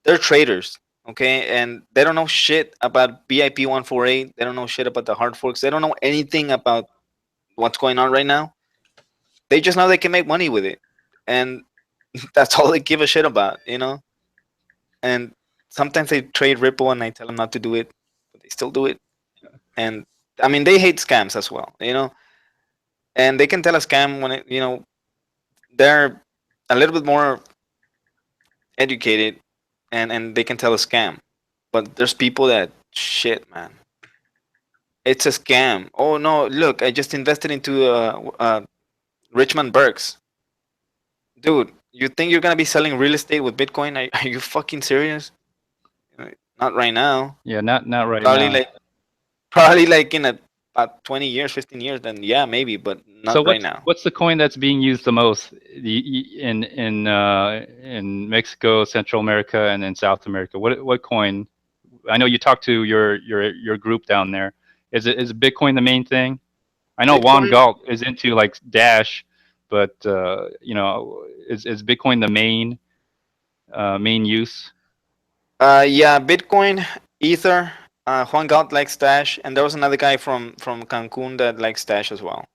they're traders, okay, and they don't know shit about BIP 148. They don't know shit about the hard forks. They don't know anything about what's going on right now. They just know they can make money with it, and that's all they give a shit about, you know. And sometimes they trade Ripple, and I tell them not to do it, but they still do it. And I mean, they hate scams as well, you know. And they can tell a scam when it, you know, they're a little bit more educated, and they can tell a scam. But there's people that shit, man. It's a scam. Oh no! Look, I just invested into Richmond Burks, dude. You think you're gonna be selling real estate with Bitcoin? Are you fucking serious? Not right now. Yeah, not right Probably now. like probably like in about 20 years, 15 years. Then yeah, maybe, but So not right now. what's the coin that's being used the most in Mexico, Central America, and in South America? What coin? I know you talked to your group down there. Is Bitcoin the main thing? I know Juan Bitcoin. Galt is into like Dash, but is Bitcoin the main use? Yeah, Bitcoin, Ether. Juan Galt likes Stash, and there was another guy from Cancun that likes Stash as well.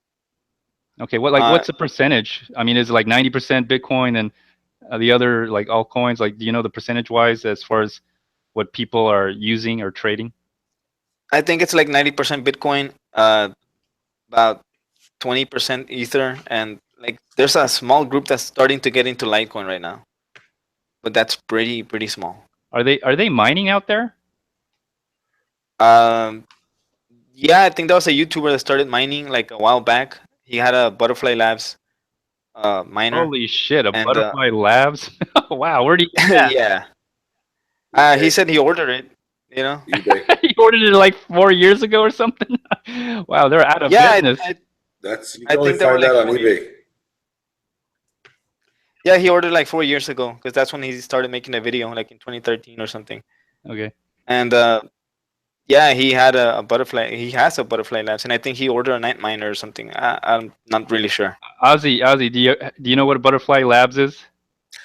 Okay, Uh, what's the percentage? I mean, is it like 90% Bitcoin and the other like altcoins? Like, do you know the percentage wise as far as what people are using or trading? I think it's like 90% Bitcoin, about 20% Ether, and like there's a small group that's starting to get into Litecoin right now, but that's pretty small. Are they mining out there? Um, yeah, I think there was a YouTuber that started mining like a while back. He had a Butterfly Labs miner, Holy shit, a and Butterfly Labs? Wow, where do you get that? yeah, he eBay, said he ordered it. You know, eBay. He ordered it like 4 years ago or something. Wow, they're out of yeah, business. That's you I can only think they were find like that on 4 years. eBay. Yeah, he ordered like 4 years ago because that's when he started making a video, like in 2013 or something. Okay. And yeah, he had a butterfly. He has a butterfly labs, and I think he ordered a night miner or something. I'm not really sure. Ozzy, do you know what a Butterfly Labs is?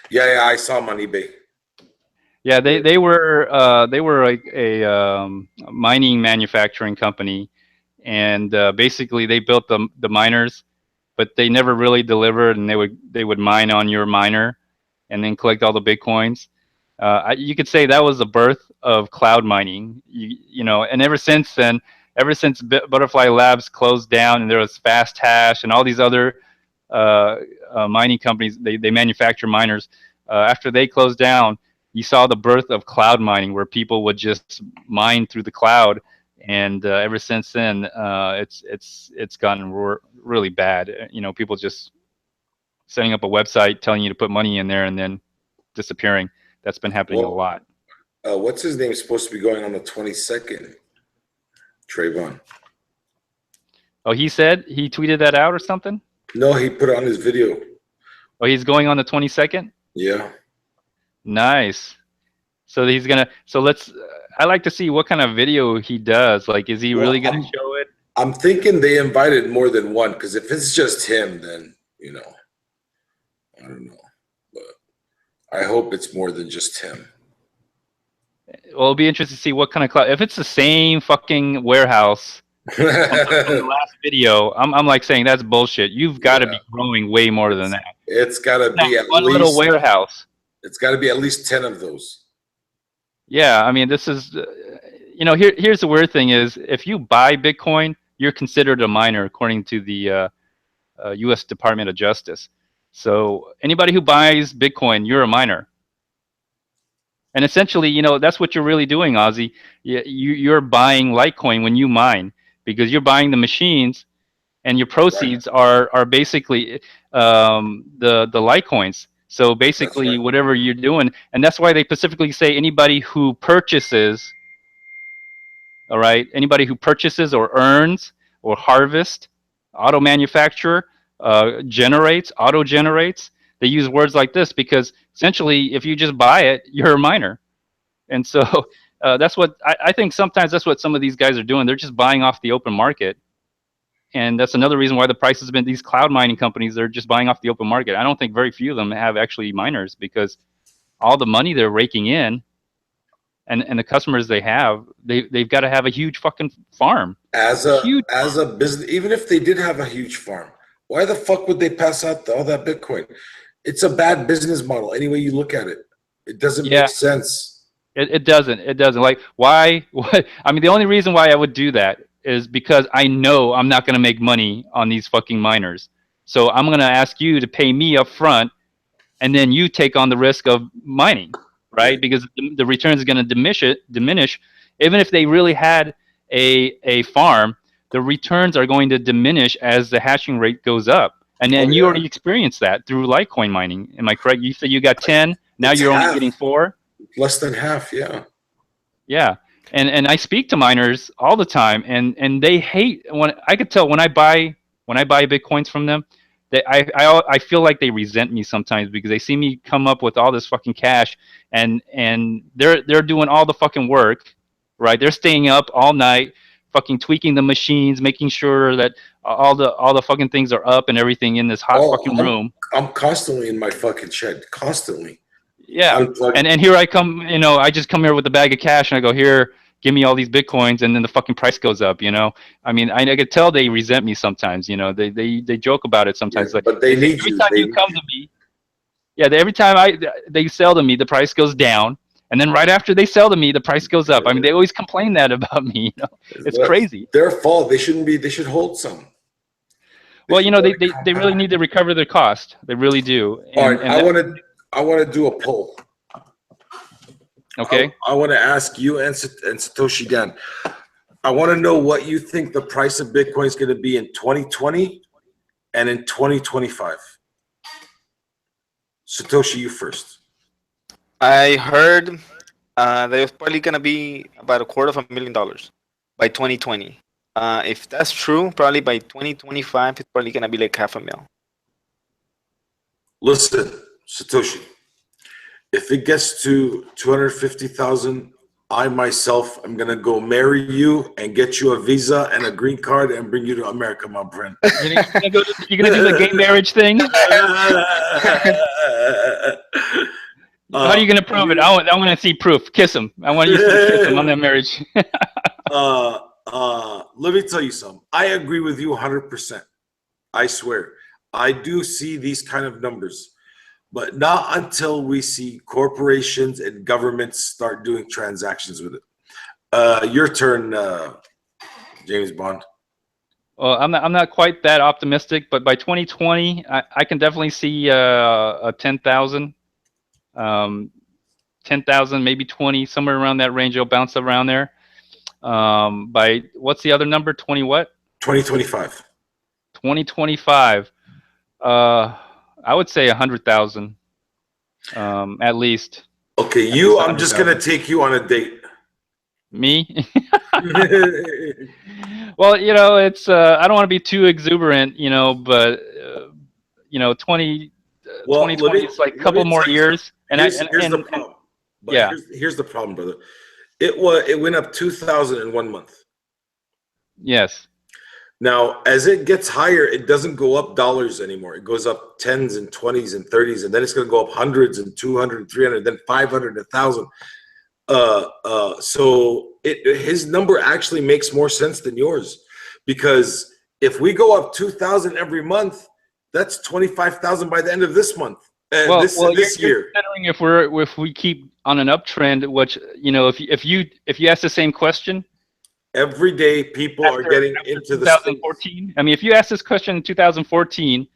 Yeah, I saw them on eBay. Yeah, they Yeah, they were like a mining manufacturing company, and basically they built the miners, but they never really delivered, and they would mine on your miner, and then collect all the bitcoins. You could say that was the birth of cloud mining. And ever since then, ever since Butterfly Labs closed down, and there was Fast Hash and all these other mining companies, they manufacture miners. After they closed down, you saw the birth of cloud mining, where people would just mine through the cloud. And ever since then, it's gotten really bad. People just setting up a website, telling you to put money in there, and then disappearing. That's been happening a well, lot. what's his name is supposed to be going on the 22nd? Trayvon. Oh, he tweeted that out or something? No, he put it on his video. Oh, he's going on the 22nd? Yeah. Nice. So he's gonna. So let's. I like to see what kind of video he does. Like, is he really Well, gonna show it? I'm thinking they invited more than one because if it's just him, then I don't know. But I hope it's more than just him. Well, it'll be interesting to see what kind of cloud. If it's the same fucking warehouse from the last video, I'm like saying that's bullshit. You've got to Yeah, be growing way more than that. it's got to Not be at one little least warehouse. 10 of those. Yeah, I mean, this is, here's the weird thing is if you buy Bitcoin, you're considered a miner according to the U.S. Department of Justice. So anybody who buys Bitcoin, you're a miner. And essentially, that's what you're really doing, Ozzy. You're buying Litecoin when you mine because you're buying the machines, and your Right. proceeds are basically the Litecoins. So That's basically, right. whatever you're doing, and that's why they specifically say anybody who purchases, all right, anybody who purchases or earns or harvests, auto manufacturer, auto generates. They use words like this because essentially, if you just buy it, you're a miner. And so that's what I think. Sometimes that's what some of these guys are doing. They're just buying off the open market, and that's another reason why the price has been. These cloud mining companies, they're just buying off the open market. I don't think very few of them have actually miners because all the money they're raking in, and the customers they have, they've got to have a huge fucking farm, As a a huge as farm. a business, even if they did have a huge farm, Why the fuck would they pass out all that Bitcoin? It's a bad business model. Any way you look at it, it doesn't Yeah. make sense. It doesn't. It doesn't. Like, why? What? I mean, the only reason why I would do that is because I know I'm not going to make money on these fucking miners. So I'm going to ask you to pay me up front, and then you take on the risk of mining, right? Yeah. Because the return is going to diminish. Even if they really had a farm, the returns are going to diminish as the hashing rate goes up. And then you already experienced that through Litecoin mining. Am I correct? You said you got 10. Now It's you're only half. getting 4. Less than half, yeah. Yeah, and I speak to miners all the time, and they hate when I could tell when I buy bitcoins from them, that I feel like they resent me sometimes because they see me come up with all this fucking cash, and they're doing all the fucking work, right? They're staying up all night, fucking tweaking the machines, making sure that all the fucking things are up and everything in this hot fucking room. I'm constantly in my fucking shed, constantly. Yeah, and here I come, I just come here with a bag of cash and I go, here, give me all these bitcoins, and then the fucking price goes up. I mean, I could tell they resent me sometimes. They joke about it sometimes. Yeah, like, but they need every you. time you come to me, yeah, every time they sell to me, the price goes down, and then right after they sell to me, the price goes up. I mean, they always complain that about me. It's crazy. Their fault. They shouldn't be. They should hold some. Well, they really need to recover their cost. They really do. All right, I want to do a poll. Okay. I want to ask you and Satoshi Dan. I want to know what you think the price of Bitcoin is going to be in 2020 and in 2025. Satoshi, you first. I heard that it's probably gonna be about $250,000 by 2020. If that's true, probably by 2025, it's probably gonna be like $500,000. Listen, Satoshi, if it gets to 250,000, I myself am gonna go marry you and get you a visa and a green card and bring you to America, my friend. You're gonna do the gay marriage thing? How are you gonna prove it? I want to see proof. Kiss him. I want you to kiss him on that marriage. Let me tell you something. I agree with you 100%. I swear. I do see these kind of numbers, but not until we see corporations and governments start doing transactions with it. Your turn, James Bond. Well, I'm not quite that optimistic, but by 2020, I can definitely see a 10,000. 10,000, maybe 20, somewhere around that range. It'll bounce around there. By what's the other number? 20 what? 2025. 2025. I would say 100,000, at least. Okay, I'm just gonna take you on a date. Me? Well, it's I don't want to be too exuberant, but 20 is like a couple more years. And here's the problem. But yeah. Here's the problem, brother. It went up 2,000 in 1 month. Yes. Now, as it gets higher, it doesn't go up dollars anymore. It goes up 10s and 20s and 30s, and then it's going to go up hundreds and 200 and 300, then 500 and 1,000. So his number actually makes more sense than yours, because if we go up 2,000 every month, that's 25,000 by the end of this month. This year. Considering if we keep on an uptrend, which if you ask the same question every day, people are getting into 2014. I mean, if you ask this question in 2014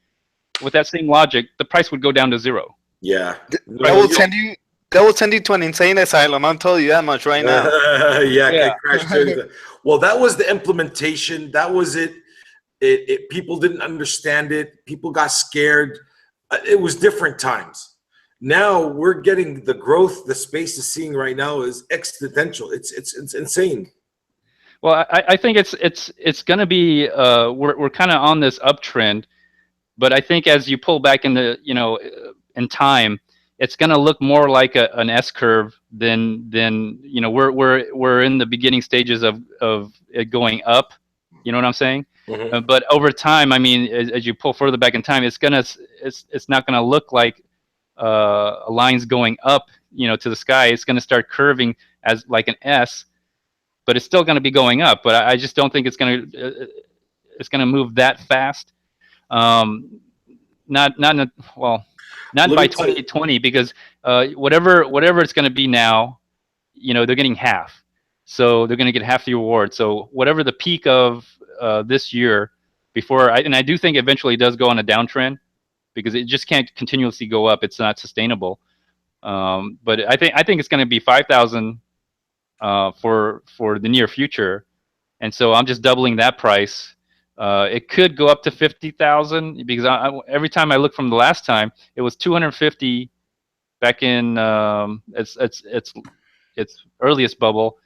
with that same logic, the price would go down to 0. Yeah, that will send you to an insane asylum. I'm telling you that much right now. Yeah. Well, that was the implementation. That was it. People didn't understand it. People got scared. It was different times. Now we're getting the growth. The space is seeing right now is exponential. It's insane. Well, I think it's going to be we're kind of on this uptrend, but I think as you pull back in in time, it's going to look more like an S curve than we're in the beginning stages of it going up. You know what I'm saying? Mm-hmm. But over time, I mean, as you pull further back in time, it's not gonna look like a line's going up, to the sky. It's gonna start curving as like an S, but it's still gonna be going up. But I just don't think it's gonna move that fast. Not in a, well, not Let by me tell you, 2020, because whatever it's going to be now, they're getting half. So they're going to get half the reward. So whatever the peak of this year, and I do think eventually it does go on a downtrend, because it just can't continuously go up. It's not sustainable. But I think it's going to be 5,000 for the near future, and so I'm just doubling that price. It could go up to 50,000, because every time I look from the last time, it was 250 back in its earliest bubble,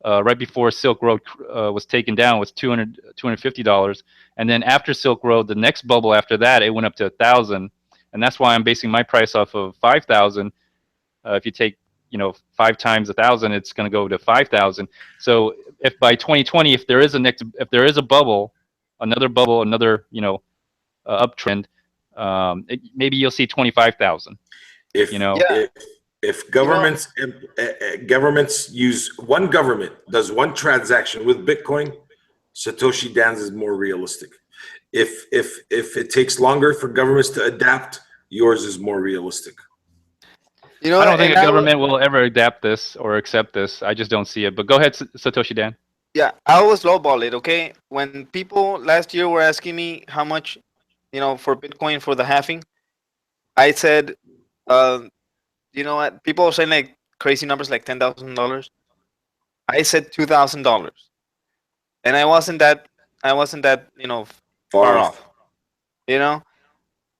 right before Silk Road was taken down, was $250, and then after Silk Road, the next bubble after that, it went up to 1,000, and that's why I'm basing my price off of 5,000. If you take 5 times 1,000, it's going to go to 5,000. So if by 2020, if there is a bubble, another uptrend, maybe you'll see 25,000. if Yeah. if governments use one government does one transaction with Bitcoin, Satoshi Dan's is more realistic. If it takes longer for governments to adapt, yours is more realistic. I don't think a government will ever adapt this or accept this. I just don't see it. But go ahead, Satoshi Dan. Yeah, I always lowball it. Okay, when people last year were asking me how much, for Bitcoin for the halving, I said, you know what? People are saying like crazy numbers, like $10,000. I said $2,000, and I wasn't that Far far off. off. You know,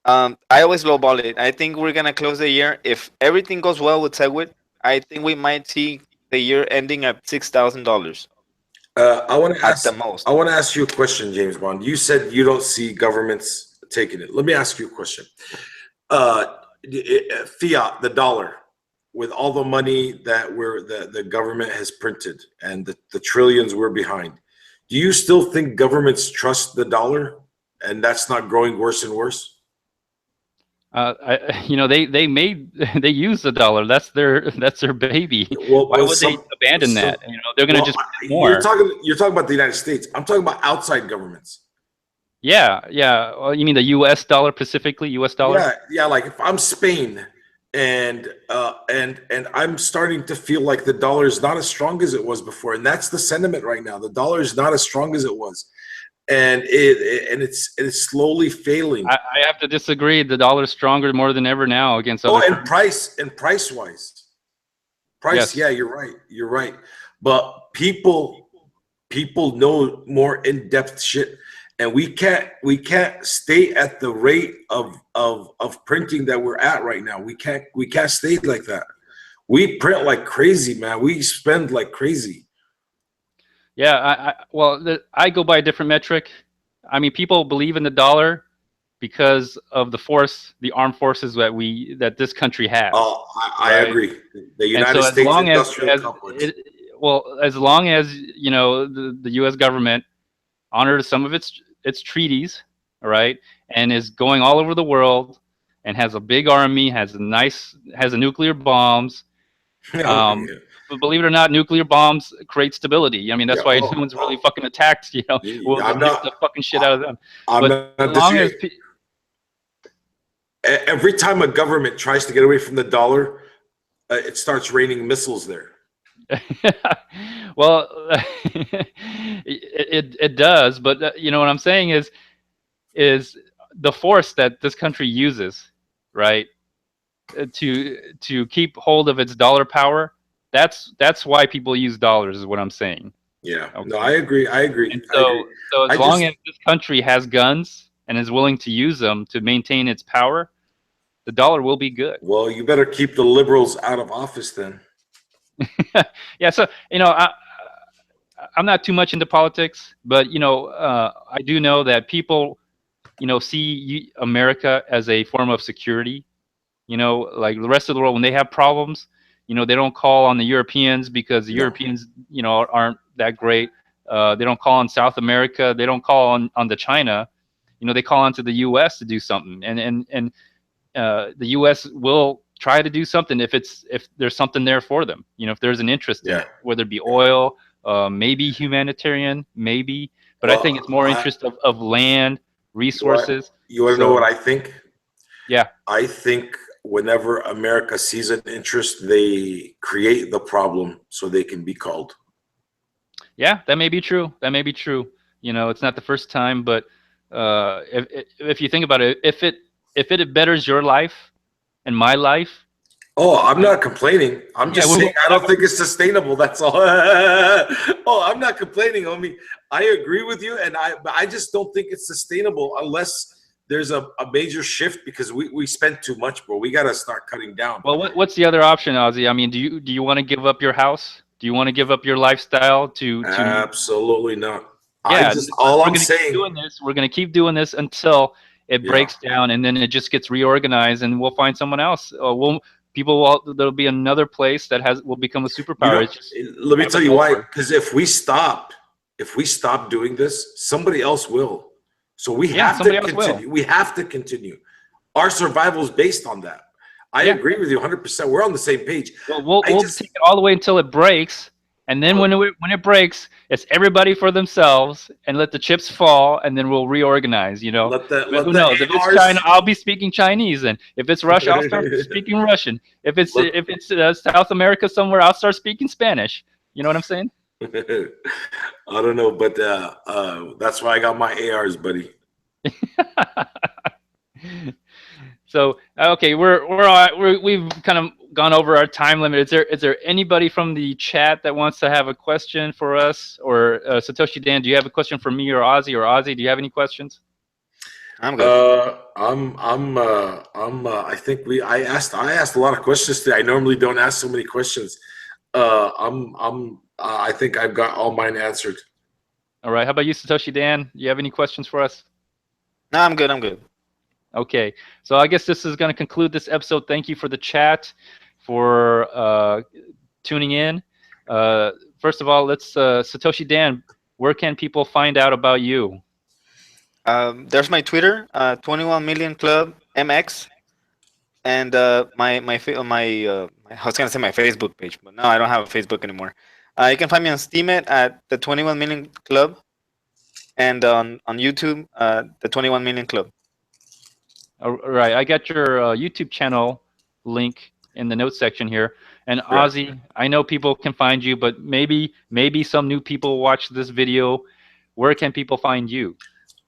I always lowball it. I think we're gonna close the year, if everything goes well with Segwit. I think we might see the year ending at $6,000 I want to at the ask. most. I want to ask you a question, James Bond. You said you don't see governments taking it. Let me ask you a question. Fiat, the dollar, with all the money that the government has printed and the trillions we're behind, do you still think governments trust the dollar, and that's not growing worse and worse? They use the dollar. That's their baby. Well, Why would they abandon that? They're going to just print more. You're talking about the United States. I'm talking about outside governments. Yeah. Well, you mean the U.S. dollar specifically? U.S. dollar? Yeah. Like if I'm Spain, and I'm starting to feel like the dollar is not as strong as it was before, and that's the sentiment right now. The dollar is not as strong as it was, and it's slowly failing. I have to disagree. The dollar is stronger more than ever now against other. And price wise, Yes. Yeah, you're right. But people know more in depth shit. And we can't stay at the rate of printing that we're at right now. We can't stay like that. We print like crazy, man. We spend like crazy. Yeah, I go by a different metric. I mean, people believe in the dollar because of the armed forces that this country has. Oh, I agree. The United States industrial complex. As long as the U.S. government honors some of its treaties, all right, and is going all over the world, and has a big army, has nuclear bombs. But believe it or not, nuclear bombs create stability. I mean, that's why no one's really fucking attacked. We'll just get the fucking shit out of them. Every time a government tries to get away from the dollar, it starts raining missiles there. Well, it does, but what I'm saying is the force that this country uses, right, to keep hold of its dollar power. That's why people use dollars, is what I'm saying. Yeah. Okay. No, I agree. And so as long as this country has guns and is willing to use them to maintain its power, the dollar will be good. Well, you better keep the liberals out of office then. Yeah. So I'm not too much into politics, but I do know that people see America as a form of security. Like the rest of the world, when they have problems, they don't call on the Europeans, because the Europeans aren't that great. They don't call on South America. They don't call on the China. They call on to the U.S. to do something, and the U.S. will try to do something if there's something there for them. If there's an interest in it, whether it be oil, maybe humanitarian, maybe. But I think it's more interest of land, resources. You want to know what I think? Yeah. I think whenever America sees an interest, they create the problem so they can be called. Yeah, that may be true. That may be true. You know, it's not the first time, but if you think about it, if it betters your life and my life, Oh, I'm not complaining. I'm yeah, just saying I don't think it's sustainable. That's all. Oh, I'm not complaining, homie. I agree with you, and but I just don't think it's sustainable unless there's a major shift because we spent too much, bro. We got to start cutting down. Well, what's the other option, Ozzy? I mean, do you want to give up your house? Do you want to give up your lifestyle to Absolutely not. Yeah, All we're I'm gonna keep saying. doing this. We're gonna keep doing this until it Yeah. breaks down, and then it just gets reorganized, and we'll find someone else. There'll be another place that will become a superpower. It's just Let me out tell of you why. nowhere. Because if we stop doing this, somebody else will. So we have to somebody else continue. will. We have to continue. Our survival is based on that. I agree with you 100%. We're on the same page. Well, we'll take it all the way until it breaks, and then when it breaks, it's everybody for themselves, and let the chips fall, and then we'll reorganize. You know, who knows? If it's China, I'll be speaking Chinese, and if it's Russia, I'll start speaking Russian. If it's South America somewhere, I'll start speaking Spanish. You know what I'm saying? I don't know, but that's why I got my ARs, buddy. So okay, we've kind of gone over our time limit. Is there anybody from the chat that wants to have a question for us, or Satoshi Dan? Do you have a question for me or Ozzy? Or Ozzy, do you have any questions? I'm good. I think I asked a lot of questions today. I normally don't ask so many questions. I think I've got all mine answered. All right. How about you, Satoshi Dan? Do you have any questions for us? No, I'm good. I'm good. Okay, so I guess this is going to conclude this episode. Thank you for the chat, for tuning in. First of all, let's Satoshi Dan, where can people find out about you? There's my Twitter, 21 Million Club MX, and my I was gonna say my Facebook page, but no, I don't have a Facebook anymore. You can find me on Steemit at the 21 Million Club, and on YouTube, the 21 Million Club. All right, I got your YouTube channel link in the notes section here. And Ozzy, I know people can find you, but maybe some new people watch this video. Where can people find you?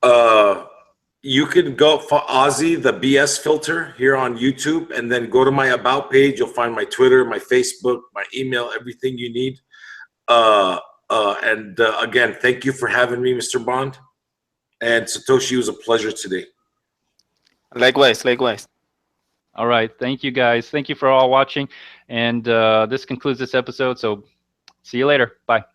You can go for Ozzy the BS filter here on YouTube, and then go to my about page. You'll find my Twitter, my Facebook, my email, everything you need. Again, thank you for having me, Mr. Bond. And Satoshi, it was a pleasure today. Likewise. All right. Thank you, guys. Thank you for all watching. And this concludes this episode. So see you later. Bye.